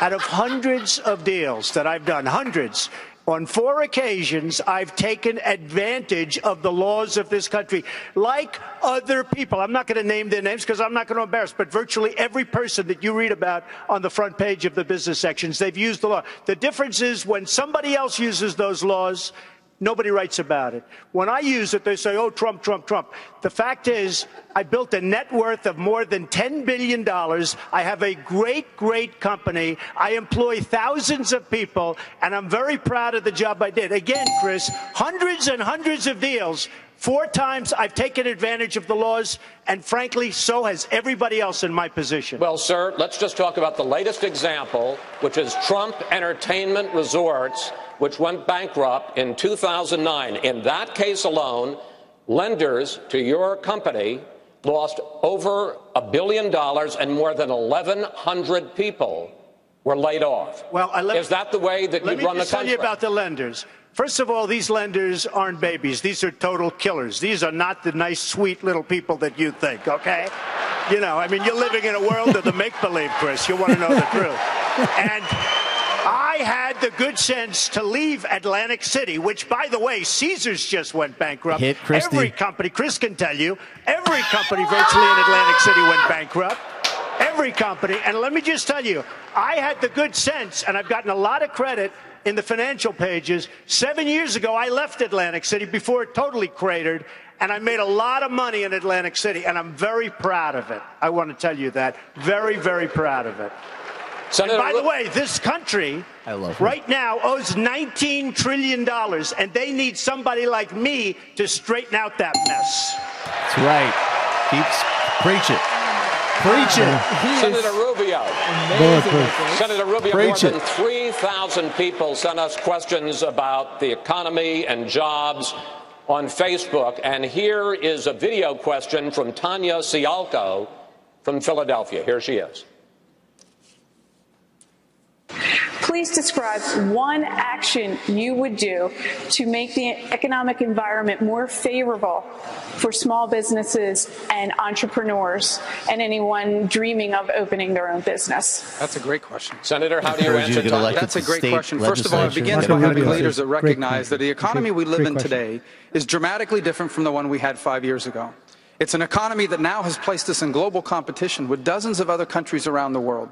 Out of hundreds of deals that I've done, hundreds. On 4 occasions, I've taken advantage of the laws of this country, like other people. I'm not going to name their names because I'm not going to embarrass, but virtually every person that you read about on the front page of the business sections, they've used the law. The difference is when somebody else uses those laws, nobody writes about it. When I use it, they say, oh, Trump, Trump, Trump. The fact is, I built a net worth of more than $10 billion. I have a great, great company. I employ thousands of people, and I'm very proud of the job I did. Again, Chris, hundreds and hundreds of deals. 4 times I've taken advantage of the laws, and frankly, so has everybody else in my position. Well, sir, let's just talk about the latest example, which is Trump Entertainment Resorts, which went bankrupt in 2009. In that case alone, lenders to your company lost over $1 billion and more than 1,100 people were laid off. Well, is that the way that you run the country? Let me just tell you about the lenders. First of all, these lenders aren't babies. These are total killers. These are not the nice, sweet little people that you think, okay? You know, I mean, you're living in a world of the make-believe, Chris. You want to know the truth. And I had the good sense to leave Atlantic City, which, by the way, Caesars just went bankrupt. Hit Christie. Every company, Chris can tell you, every company virtually in Atlantic City went bankrupt. Every company. And let me just tell you, I had the good sense, and I've gotten a lot of credit in the financial pages. 7 years ago, I left Atlantic City before it totally cratered, and I made a lot of money in Atlantic City, and I'm very proud of it. I want to tell you that. Very, very proud of it. Senator, and by the way, this country right now owes $19 trillion, and they need somebody like me to straighten out that mess. That's right. Preach it. Preach it. Senator Rubio. Senator Rubio, more than 3,000 people sent us questions about the economy and jobs on Facebook. And here is a video question from Tanya Sialko from Philadelphia. Here she is. Please describe one action you would do to make the economic environment more favorable for small businesses and entrepreneurs and anyone dreaming of opening their own business. That's a great question. Senator, how do you answer that? That's a great question. First of all, it begins by having leaders that recognize that the economy we live in today is dramatically different from the one we had 5 years ago. It's an economy that now has placed us in global competition with dozens of other countries around the world.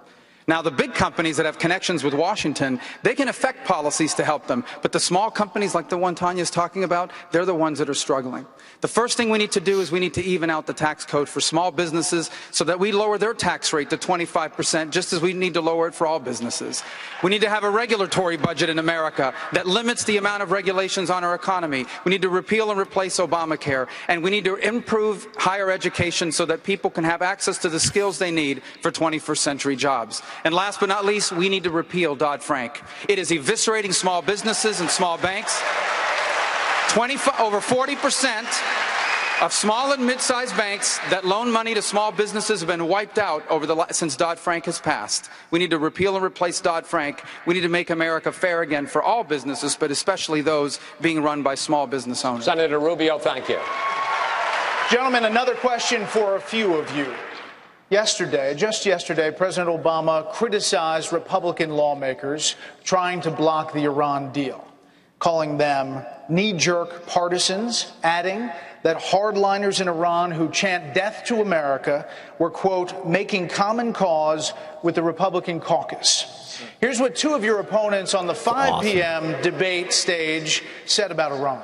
Now, the big companies that have connections with Washington, they can affect policies to help them. But the small companies like the one Tanya's talking about, they're the ones that are struggling. The first thing we need to do is we need to even out the tax code for small businesses so that we lower their tax rate to 25%, just as we need to lower it for all businesses. We need to have a regulatory budget in America that limits the amount of regulations on our economy. We need to repeal and replace Obamacare. And we need to improve higher education so that people can have access to the skills they need for 21st century jobs. And last but not least, we need to repeal Dodd-Frank. It is eviscerating small businesses and small banks. Over 40% of small and mid-sized banks that loan money to small businesses have been wiped out since Dodd-Frank has passed. We need to repeal and replace Dodd-Frank. We need to make America fair again for all businesses, but especially those being run by small business owners. Senator Rubio, thank you. Gentlemen, another question for a few of you. Just yesterday, President Obama criticized Republican lawmakers trying to block the Iran deal, calling them knee-jerk partisans, adding that hardliners in Iran who chant death to America were, quote, making common cause with the Republican caucus. Here's what two of your opponents on the 5 p.m. debate stage said about Iran.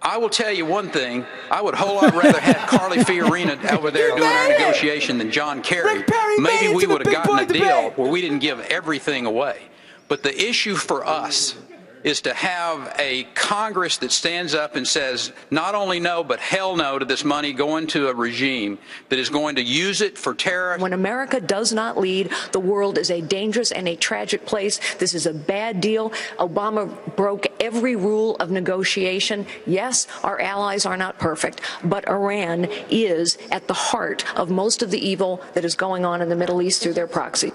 I will tell you one thing. I would a whole lot rather have Carly Fiorina over there doing our negotiation than John Kerry. Maybe we would have gotten a deal where we didn't give everything away. But the issue for us is to have a Congress that stands up and says not only no, but hell no to this money going to a regime that is going to use it for terror. When America does not lead, the world is a dangerous and a tragic place. This is a bad deal. Obama broke every rule of negotiation. Yes, our allies are not perfect, but Iran is at the heart of most of the evil that is going on in the Middle East through their proxy.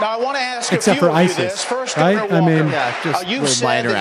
Now, I want to ask Except a few for of you ISIS, this. First, right? Governor I mean, Walker, just you've said minor that